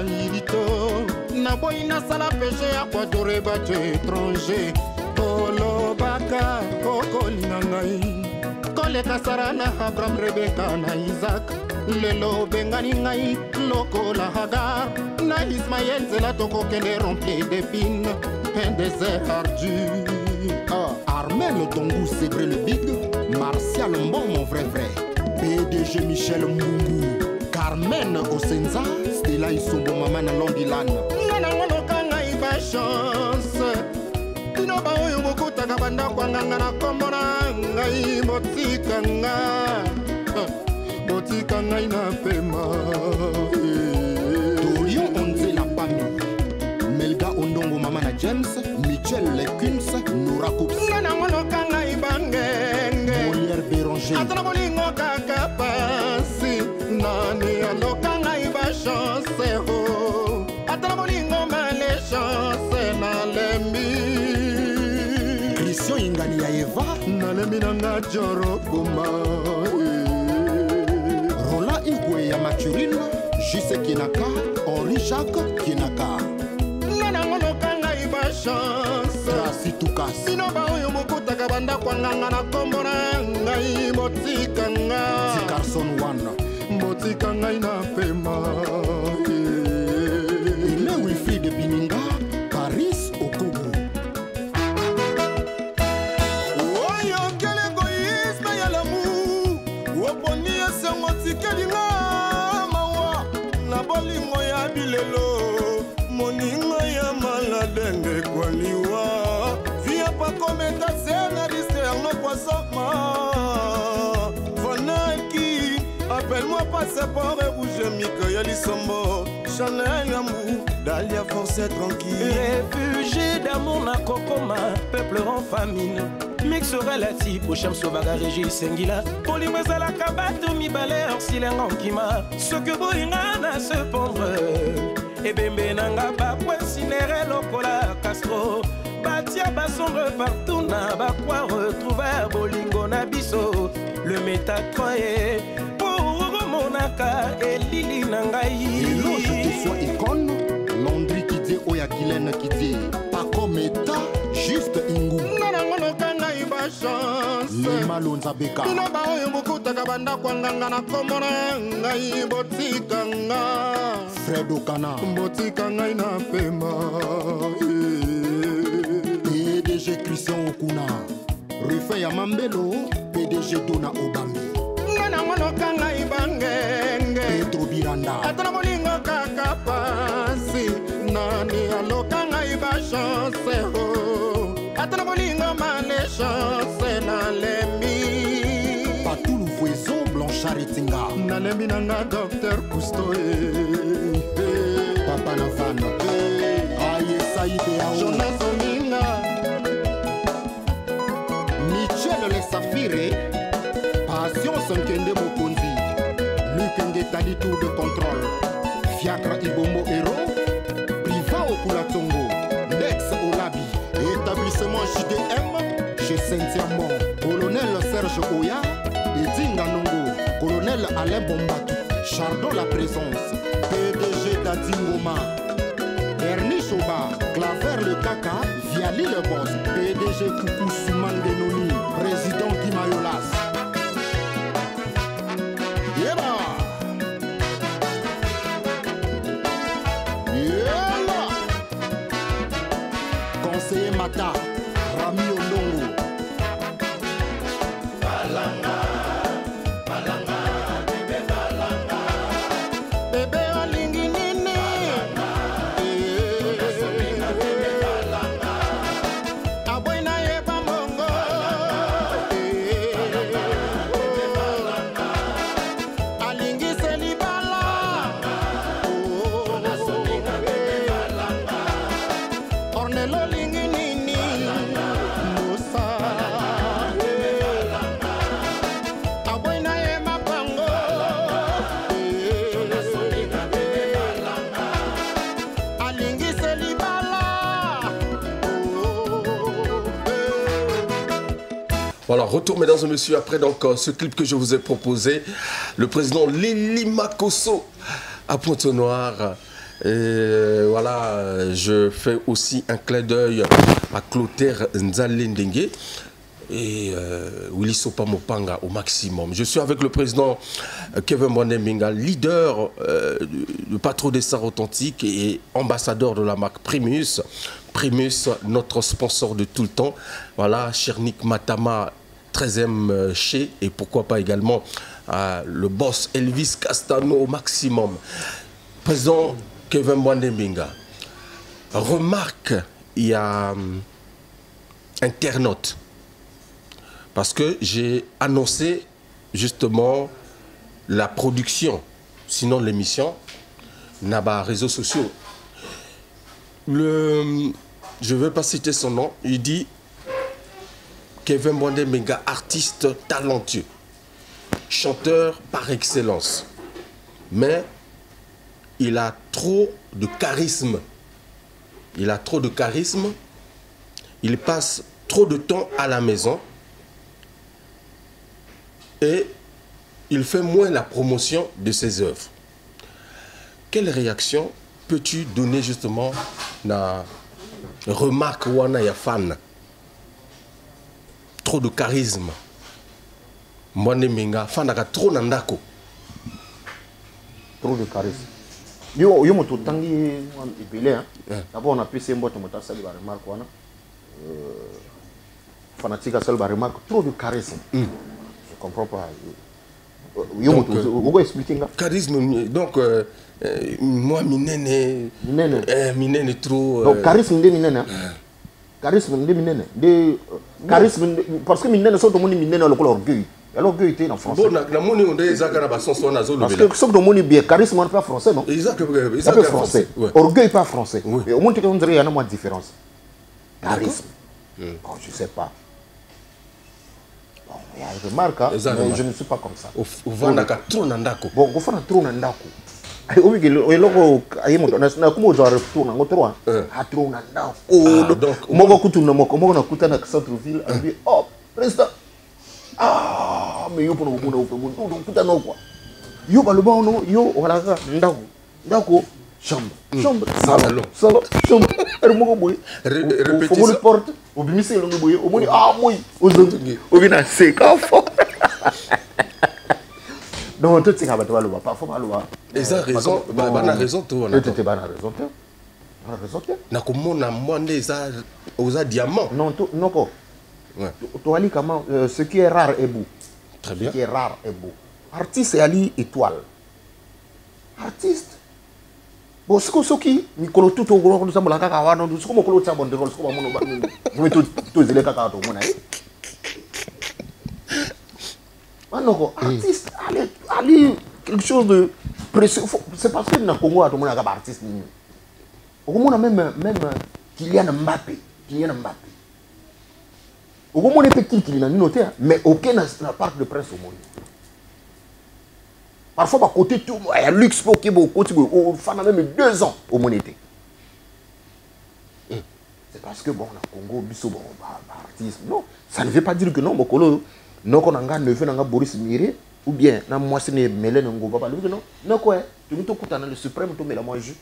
irito. Naboyi na sala péché ya kwadore bato étranger. Kolobaka kokoli na ngai, koleka Sara na Abraham, Rebeka na Isaac. Lelo bengani ngai lokola Hagar, na Ismaël zela tokokende rempli d'épines, un désert ardu. Armel Tongu Sébré le Big, Martial Mbon mon vrai vrai, PDG Michel Mungu, Carmen Osenza, Stella Isombo Mama na Londilan. Ngana ngono kanga iba chance, tino ba oyo mokutaka banda kwanga na komona ngai motika nga, motika ngai na pema. Dolion Onze la Pami, Melga Ondongo Mama na James, Michel Lekuns, Nora Coups. Ngana ngono kanga iba ngenge, Molière Béranger. atana bolingo kaka pasi, nani aloka ngai ba chance ho, atana bolingo male chance na lembi. nalembi nanga joro kuma Rola Igwe ya Maturine, Jise Kinaka, Henri Jacques Kinaka. Nana ngono kanga iba chance Trasi Tukas. Sino ba oyo mokutaka banda kwa nganga na kombo na ngai motika nga Carson One. motika ngai na pema Ile Wilfried Bininga, Paris Okubu. oyo kele egoïsme ya l'amour oponi esengo tikelinga mawa na bolingo ya bilelo moningo ya maladenge kwaliwa via pa kometa scénariste Arnaud Poissoma Vanaki appelle-moi passeport et rouge Mika Lisombo Chanel Yamou Dalia force tranquille Réfugié d'amour na kokoma, peuple en famine. Mix relatif au cham sauvaga Régis Sengila. Polimweza la kabato mi baleur silenga kima. Ce que boinga na se pendre. Et bembe nanga ba poincinere lokola Castro. Batia basombre partout na ba quoi retrouver bolingo na biso. Le métatroye pour monaka et lili nangai. Eloge te soit icône, Landry Kidé Oya Guylaine Kidé, Paco Meta, juste Ingu. Nana ngono kanga iba chance Lema Lonza Beka. Bino ba oyo mokutaka banda kwa nganga na kombo na ngai botika nga Fred Okana. botika ngai na pema PDG Christian Okuna. Rufin Yamambelo, PDG Dona Obambi. Nana ngono kanga iba ngenge Petro Biranda. atana bolingo kaka pasi nani aloka ngai ba chance oh. atana bolingo male chance nalembi Patou Louvoiseau, Blanchard Etinga. nalembi nanga Dr Cousteau Papa Nafana. Aye Saïd Yao. Jonas Ominga Michel Le Safire. Passion Sankende Mokonzi. Luc Ngetali Tour de contrôle. Fiacre Ibombo Héros. Priva Okulatongo. Lex Olabi. Établissement JDM. Chez Saint-Diamant. Colonel Serge Oya. Edinga Nongo. Colonel Alain Bombatu. Chardon La Présence. PDG Dadingoma. Ernie Choba, Claver Le Kaka, Viali Le Boss, PDG Koukou Souman Denoni, Président Guy Mayolas. Yeba! Yela! Conseiller Mata, Rami Olongo. bebe olingi nini aboy na yeba mbongo alingise libala ornel olingi nini mosa aboy na yeba bango alingise libala Voilà, retour mesdames et messieurs, après donc ce clip que je vous ai proposé, le président Lili Makosso à Pointe-Noire. Et voilà, je fais aussi un clin d'œil à Clotaire Nzalendenge et Willy Sopa Mopanga au maximum. Je suis avec le président Kevin Mbonde-Mbinga, leader du patron des Stars Authentiques et ambassadeur de la marque Primus. Primus, notre sponsor de tout le temps. Voilà, Chernik Matama, 13e chez, et pourquoi pas également le boss Elvis Castano au maximum. Président Kevin Mbonde-Mbinga, remarque, il y a internaute, parce que j'ai annoncé justement la production, sinon l'émission, n'a pas réseaux sociaux. Je ne veux pas citer son nom, il dit Kevin Mbonde-Mbinga, artiste talentueux, chanteur par excellence, mais il a trop de charisme. Il a trop de charisme, il passe trop de temps à la maison et il fait moins la promotion de ses œuvres. Quelle réaction peux-tu donner justement na remarque wana ya fan? Trop de charisme. Mwane minga fan aka trop nandako. Trop de charisme. Yo moto tangi ibele hein. D'abord on a pu mboto mota sali ba remarque wana. Fanatique à sali ba remarque trop de charisme. Je comprends pas. Yo moto vous expliquer nga. Charisme donc moi minene trop donc charisme de minene. Charisme de minene. De charisme parce que minene sont tout monde minene le orgueil. L'orgueil était en français. Bon, la monnaie on est ça kana son son nazo. Parce que ce que monnaie bien charisme n'est pas français non. Exactement français. Orgueil pas français. Et au moins on dirait il y a une différence. Charisme. Bon, je sais pas. Bon, il y a une remarque, hein, mais je ne suis pas comme ça. Au Vanaka trop nandako. Bon, au Vanaka trop nandako. Oui, le logo ayi moto na kuma zo retourna ngotro a trop nandako. Donc mo kutu na moko mo na kuta na centre ville a dit oh président. Ah, mais yo pono kuna upebu ndo kuta no kwa. Yo ba le ba no yo wala ka ndako chambre salon chambre er mo boy répétition le porte au bimise le boy au moni ah moi au bina c'est ka fo. Donc tout c'est ka batwa lo pas faut pas lo. Et ça raison ba raison to on a. Tu ba na raison te. Na raison te. Na komona mwande ça aux diamants. Non non ko. Ouais. Toali comment ce qui est rare est beau. Très bien. Ce qui est rare est beau. Artiste est ali étoile. Artiste. Bon ce qui mikolo tout au gros ça molaka ka wana ce ko mokolo tsa bonde role ce ko mono ba ni to zile ka to mona yi. Manoko artiste ali quelque chose de précieux. C'est parce que na Congo a tout mona ka artiste ni. Au moins même Kylian Mbappé. Au moment où petit qui n'a noté, mais aucun n'a part de presse au monde. Parfois, à côté tout, il y a luxe pour qui est côté au fan même 2 ans au monété. C'est parce que bon, na Congo, biso bon, artiste. Non, ça ne veut pas dire que non, Mokolo, non qu'on a ne veut Boris Miré ou bien na moi c'est Mélène Ngoba pas non. Non quoi, tu me t'écoutes dans le suprême tu me la moi je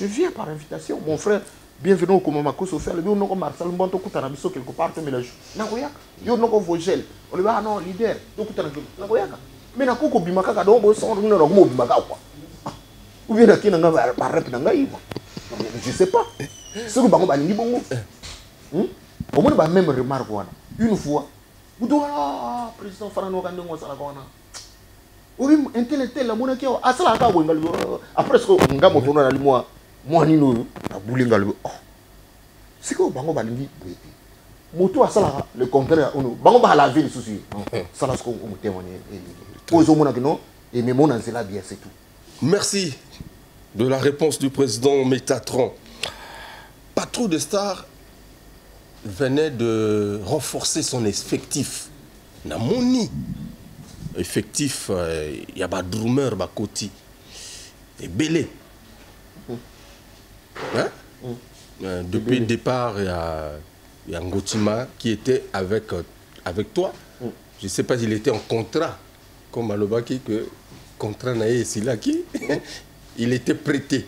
viens par invitation, mon frère. Bienvenue au Komama Koso le non comme Marcel Mbonto kutana biso quelque part tu me la nakoyaka yo noko vogel on le va non leader to kutana nakoyaka mais na koko bimaka ka donc so on no mo bimaka quoi ou bien akina nga ba rep na nga iba je sais pas ce que bango ba ni bongo au moins ba même remarque wana une fois vous doit président Farano ka ndongo sala kona oui intellectuel la monaki asala ka bo ngal après ce que ngamo tono na limwa moi ni no abulinga le c'est que bango balingi moto asala le contraire ono bango ba la ville souci ça là ce qu'on me témoigner pose au monde que non et mais mon c'est là bien c'est tout. Merci de la réponse du président Métatron. Pas trop de stars venait de renforcer son effectif. Na moni effectif il y a ba drummer ba koti et belé. Hein? Depuis le départ, il y a Ngotima qui était avec toi. Je ne sais pas s'il était en contrat, comme Alobaki, que contrat naïe Silaki, il était prêté.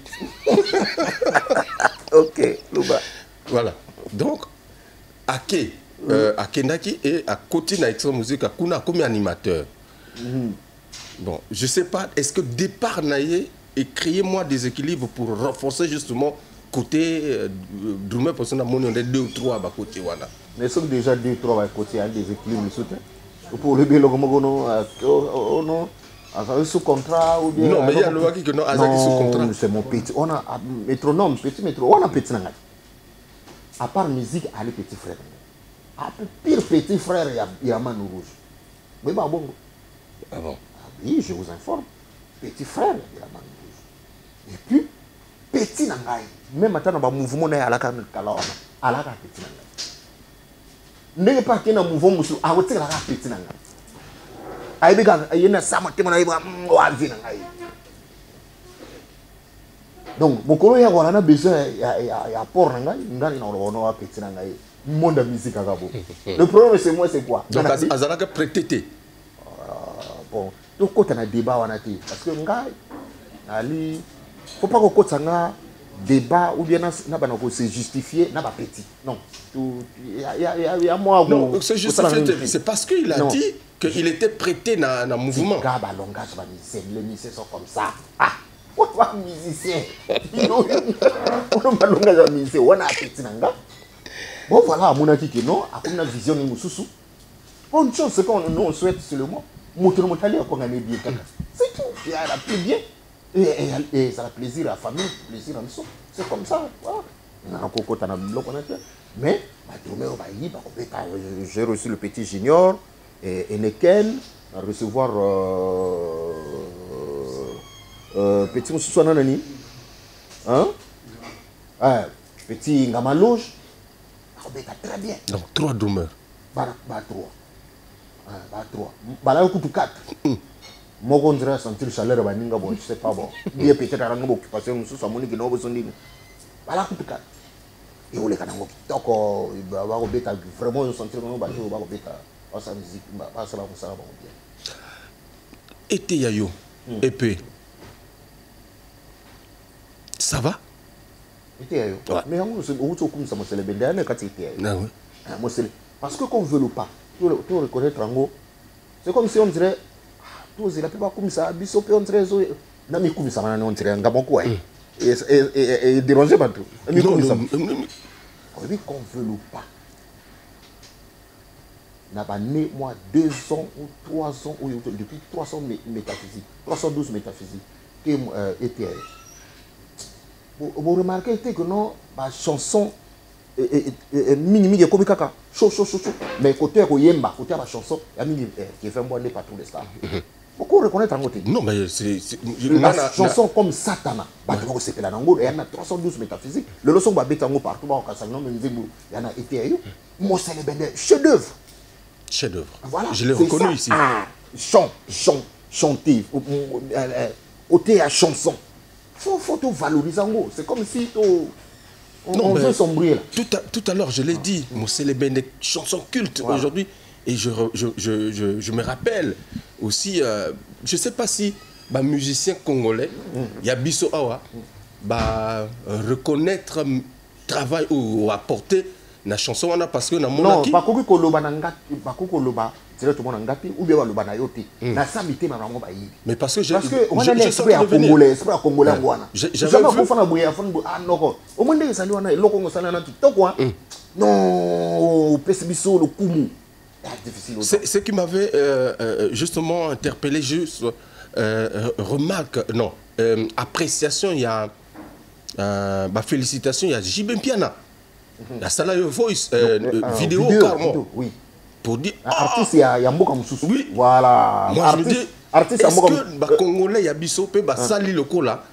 Ok, Luba. Voilà. Donc, Ake, Akenaki et à côté de la musique, Akuna comme animateur. Bon, je ne sais pas, est-ce que départ naïe et créez-moi des équilibres pour renforcer justement côté drummer parce qu'on a mon 2 ou 3 à côté voilà. Mais sont déjà 2 ou 3 à côté il y a des équilibres soutien. Pour le bélo comme non sous contrat ou bien non mais il y a le qui que non Azaki sous contrat. C'est mon petit on a métronome petit métro on a petit nanga. À part musique à les petits frères. À pire petit frère il y a Manu Rouge. Mais bah bon. Ah bon. Oui, je vous informe. Petit frère il y a Manu Rouge. Et puis petit nangai même maintenant ba mouvement na alaka kala alaka petit nangai ne pas que na mouvement musu a wote la petit nangai ay be ga yena sama tema na iba wa vi nangai donc bokolo ya wala na besoin ya port nangai ngani na lo no petit nangai monde de musique à Gabo. Le problème c'est moi c'est quoi? Donc azalaka prêté. Bon, donc quand on a débat on a dit parce que nga ali faut pas que ça nga débat ou bien na bana ko se justifier na ba petit. Non. Il y a moi non, c'est justifié, c'est parce qu'il a dit qu'il était prêté dans le mouvement. Gars ba langage ba musicien, les musiciens sont comme ça. Ah, on va musicien. On va langage ba musicien, on a petit nanga. Bon voilà, mon aki que non, a comme une vision ni mususu. Bonne chose c'est qu'on nous souhaite seulement moto motali a gagner bien kaka. C'est tout, il a plus bien. Et ça a plaisir à la famille, plaisir à nous. C'est comme ça. Voilà. Mais j'ai reçu le petit junior et Neken à recevoir petit Moussou Nanani. Hein? Petit Ngamalouge. Très bien. Donc 3 drummers. Bah 3. Bah là, 4. Moi, on dirait sentir le chaleur, je ne sais pas bon. Il y a peut-être un occupation, nous sommes qui n'ont pas besoin de. Voilà, tout cas. Et on les a donc, vraiment, on sentir que nous avons sa musique, pas ça, ça va bien. Et Yayo, épée. Ça va? Et Yayo. Mais on se comme ça, moi, c'est le bendé, quand c'est Yayo. Parce que qu'on veut ou pas, tout reconnaître en gros, c'est comme si on dirait. La plupart comme ça, biso pe on dirait nami comme ça on dirait ngaboko et déranger pas tout. Oui, qu'on veut ou pas. N'a pas né moi 2 ans ou 3 ans ou depuis 300 métaphysiques, 312 métaphysiques que était. Vous remarquez que non, ma chanson minimi comme kaka chaud mais côté Yemba côté la chanson il y a qui fait un bon pas tous les stars. Beaucoup reconnaître en côté. Non, mais c'est la chanson comme Satana. Il y en a 312 métaphysiques. Le leçon va bêter partout. Il y en a été. Moi, c'est le bendé. Chef-d'œuvre. Chef-d'œuvre. Voilà. Je l'ai reconnu ici. Chanter. Ôter à chanson. Faut tout valoriser en gros. C'est comme si on veut sombrer là. Tout à l'heure, je l'ai dit. Moi, c'est le bendé chanson culte aujourd'hui. Et je me rappelle aussi, je ne sais pas si les musiciens congolais, il y a Bisso Awa, reconnaître le travail ou apporter la chanson parce que dans mon non, pas que koloba nangati, pas que koloba directement nangati ou bien koloba na yote. Na samité na rango bayi. Mais parce que on a l'esprit à congolais, esprit à congolais wana. J'avais vu fana boya fana ah non. Au moins des sali wana eloko ngosala na TikTok quoi. Non, pesi biso le kumu. Ce qui m'avait justement interpellé, juste remarque, non, appréciation, il y a félicitations, il y a Jibem Piana, la salle voice, vidéo carrément, oui. Pour dire artiste, il y a Mboka Moussous. Oui. Voilà. Moi je me dis, est-ce que Congolais, il y a Bissopé, sali le coup là?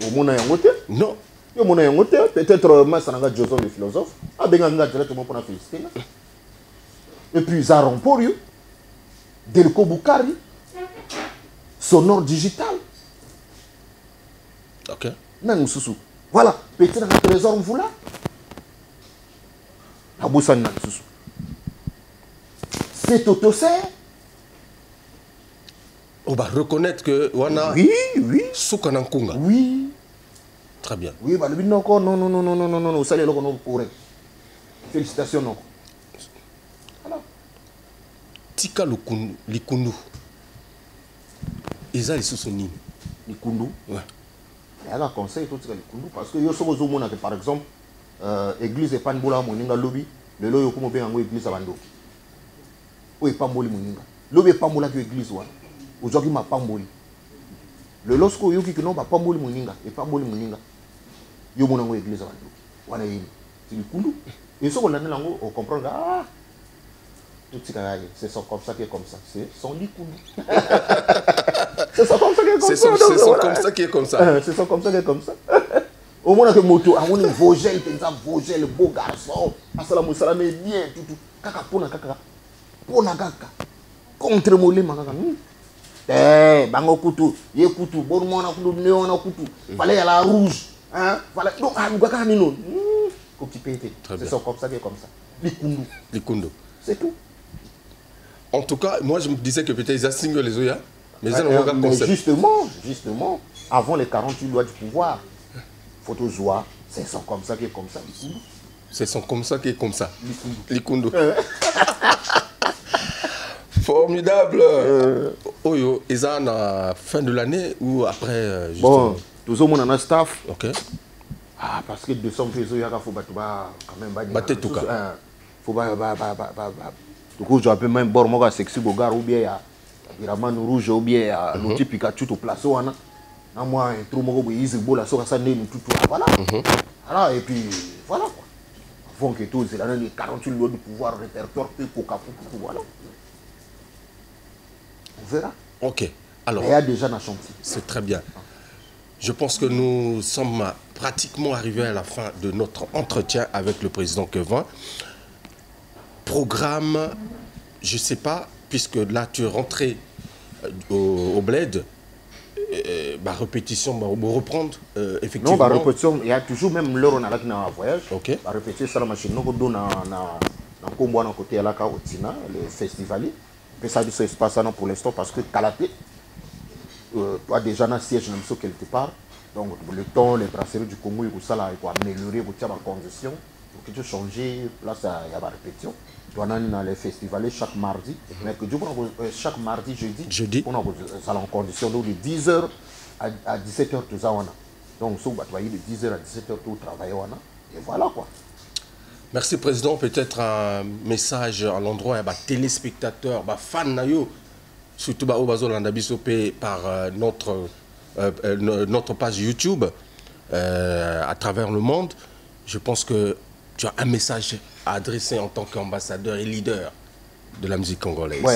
Au monde en côté? Non. Au monde en côté, peut-être Massananga Joson le philosophe, a Benganga directement pour la féliciter. Et puis Zaron Porio, Delco Boukari, Sonore Digital. Ok. Non, Soussou. Voilà, petit dans le trésor, vous là. La Boussan Nan Soussou. C'est Totosé. On va reconnaître que Wana. Oui. Soukanankunga. Oui. Très bien. Oui, bah le but non, vous savez, non, pour félicitations, non. Tika Likundu. Ils ont sous nini. Likundu. Ouais. Il y a un conseil tout ça Likundu parce que yo sobo zomona que par exemple église Panbola moninga lobby le lo yo kumo be ngo église abando. O pamboli moninga. Lobby pambola que église wana. Ozoki ma pamboli. Le lorsque yo ki non ba pamboli moninga et pamboli moninga. Yo mona ngo église abando. Wana yini. C'est Likundu. Et ce qu'on a nango on comprend ah c'est comme ça qui est comme ça. C'est son Likundu. C'est ça comme ça qui est comme ça. C'est comme ça qui est comme ça. C'est ça comme ça qui est comme ça. Au moins que moto, à mon Vogel, Vogel, beau garçon. Assalamu salam bien tout. Kaka pona kaka. Pona kaka. Contre molé makaka. Bango kutu, ye kutu, bon mona kutu, néon kutu. Fallait à la rouge. Hein? Fallait donc à Lugaka nino. C'est ça comme ça qui est comme ça. Likundu. C'est tout. En tout cas, moi je me disais que peut-être ils assignent les Oya. Mais justement, avant les 48 lois du pouvoir, photo joie, c'est son comme ça qui est comme ça. C'est son comme ça qui est comme ça. Likundu. Formidable. Oyo, ils ont à fin de l'année ou après bon, tout le monde en a staff. Ok. Ah, parce que 200 pesos, il faut quand même battre tout cas. Faut du coup, j'ai même bord moi sexy bogar ou bien il y a Raman rouge ou bien l'outil Pikachu tout place ou ana. Na moi un trou mo bo easy bola so ça né tout voilà. Voilà et puis voilà quoi. Avant que tout c'est là les 48 lois du pouvoir répertoire pour voilà. On verra. OK. Alors, il y a déjà un chantier. C'est très bien. Je pense que nous sommes pratiquement arrivés à la fin de notre entretien avec le président Kevin. Programme, je ne sais pas, puisque là tu es rentré au bled, répétition, on va reprendre effectivement. Non, répétition, il y a toujours même l'heure on a là un voyage. Ok. Répétition, ça la machine, nous on a un côté à la Kaotina, le festival. Mais ça dit ça se passe pour l'instant parce que Kalate, toi déjà dans siège même ça quelque part. Donc le temps, les brasseries du Congo, il faut améliorer, il faut avoir conditions. Pour que tu changes, là ça y a la répétition. On a dans les festivals chaque mardi, mais que chaque mardi, jeudi, on a ça en condition de 10h à 17h tout ça. Donc ça va travailler de 10h à 17h tout travailler et voilà quoi. Merci président, peut-être un message à l'endroit des téléspectateurs, des fans surtout par notre page YouTube à travers le monde. Je pense que tu as un message à adresser en tant qu'ambassadeur et leader de la musique congolaise. Oui,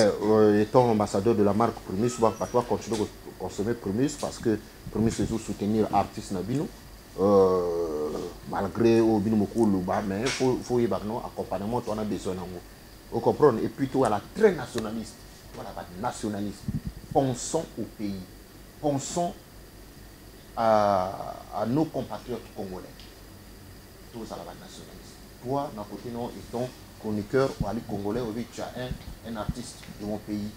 étant ambassadeur de la marque Primus, je vais continuer à consommer Primus parce que Primus c'est soutenir l'artiste Nabino. Malgré au Binomoku, mais il faut y avoir un accompagnement, on a besoin de vous comprenez. Et puis toi, la très nationaliste, voilà, nationaliste. Pensons au pays, pensons à nos compatriotes congolais. Tous à la nationaliste. Toi, d'un côté, non, étant chroniqueur ou ali congolais, tu as un artiste de mon pays,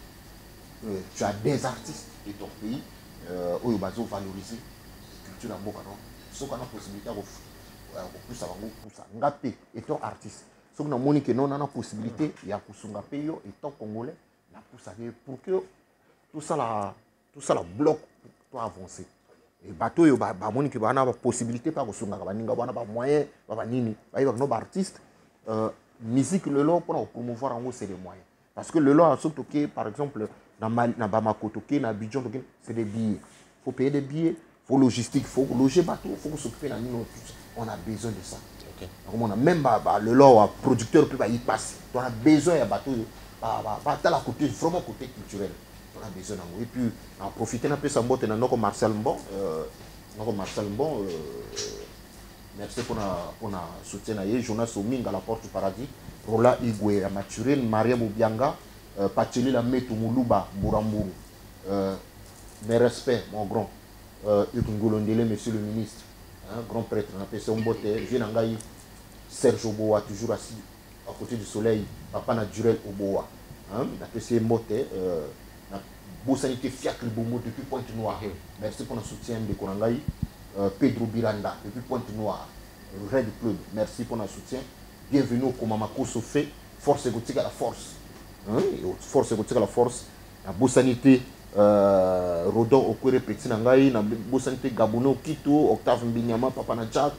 tu as des artistes de ton pays, où ils vont valoriser la culture en Bokano. Ce qu'on a la possibilité de plus avoir pour ça. Ngapé étant artiste. Ce qu'on a montré que non, on a la possibilité, il y a pour Ngapé étant congolais, pour que tout ça la bloque pour avancer. Et bateau yo ba moni que ba na possibilité pas kosunga ba ninga ba na ba moyen ba nini ba yo no artiste musique le long pour promouvoir en haut c'est des moyens parce que le long surtout que par exemple dans Bamako toqué na Abidjan toqué c'est des billets faut payer des billets faut logistique faut loger bateau faut s'occuper la nino on a besoin de ça. OK. Donc on a même le long producteur peut pas y passer on a besoin de bateau ba la côté vraiment côté culturel. On a besoin et puis en profiter un peu ça mbote na Marcel Mbon merci pour na soutien na Jonas Ominga la porte du paradis Rola Igwe à Maturine Maria Bobianga Pacheli la Metu Muluba Buramburu mes respects mon grand Ngolondele monsieur le ministre grand prêtre na PC Mbote vient ngai Serge Oboa toujours assis à côté du soleil papa naturel Oboa na PC Mbote Bosanité Fiacre Bomo depuis Pointe-Noire. Merci pour le soutien de Korangaï. Pedro Biranda depuis Pointe-Noire. Red Club, merci pour le soutien. Bienvenue au Komamako Sofé. Force égotique à la force. Force égotique à la force. La Bosanité Rodon Okwere Petit Nangaï. La Bosanité Gabono Kito. Octave Mbinyama Papa Nadjak.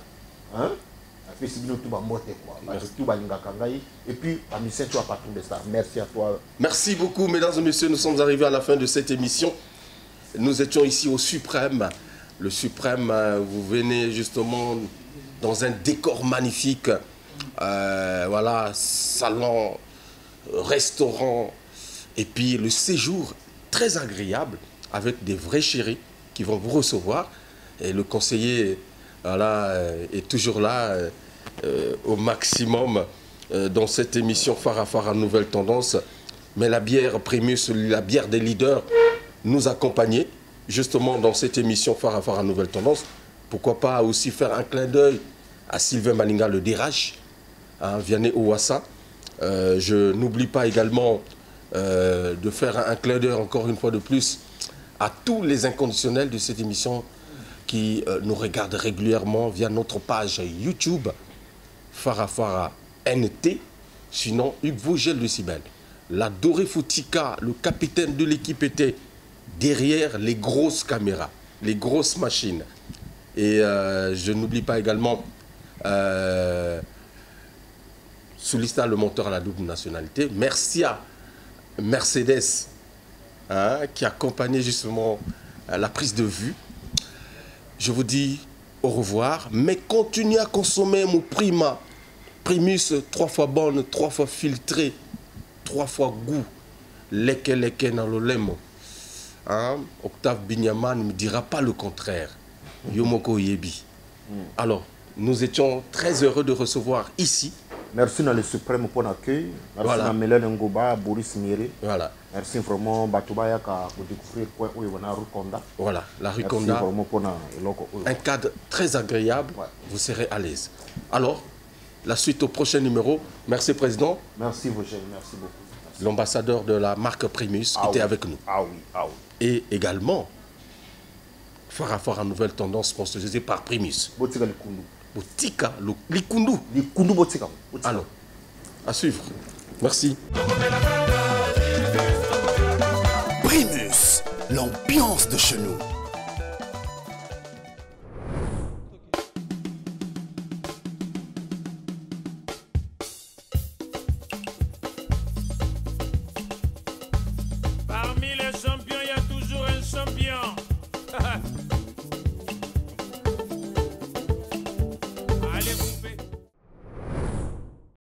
Et puis, merci à toi. Merci beaucoup, mesdames et messieurs. Nous sommes arrivés à la fin de cette émission. Nous étions ici au Suprême. Le Suprême, vous venez justement dans un décor magnifique. Voilà, salon, restaurant. Et puis, le séjour très agréable avec des vrais chéris qui vont vous recevoir. Et le conseiller voilà, est toujours là au maximum dans cette émission phare à phare à Nouvelle Tendance. Mais la bière Primus, la bière des leaders, nous accompagnait justement dans cette émission phare à Nouvelle Tendance. Pourquoi pas aussi faire un clin d'œil à Sylvain Malinga, le DRH, Vianney Ouassa, Je n'oublie pas également de faire un clin d'œil encore une fois de plus à tous les inconditionnels de cette émission qui nous regardent régulièrement via notre page YouTube Farafara NT, sinon Hugues Vogel de Cibel. La Doré Foutika, le capitaine de l'équipe, était derrière les grosses caméras, les grosses machines. Et je n'oublie pas également Soulista, le monteur à la double nationalité. Merci à Mercedes qui accompagnait justement la prise de vue. Je vous dis au revoir, mais continuez à consommer mon Primus, 3 fois bonne, 3 fois filtré, 3 fois goût. Leke dans le lemo. Octave Binyaman ne me dira pas le contraire. Yomoko Yebi. Alors, nous étions très heureux de recevoir ici. Merci à le Suprême pour l'accueil. Merci à Mélène Ngoba, Boris Miri. Voilà. Merci vraiment Batubaya pour découvrir quoi où on a Rukonda. Voilà, la Rukonda. Un cadre très agréable. Ouais. Vous serez à l'aise. Alors, la suite au prochain numéro. Merci, Président. Merci, Vogel. Merci beaucoup. L'ambassadeur de la marque Primus était avec nous. Ah oui, ah oui. Et également, Farafara Nouvelle Tendance sponsorisée par Primus. Botika Likundu. Botika Likundu. Likundu Botika. Alors, à suivre. Merci. Primus, l'ambiance de chez nous.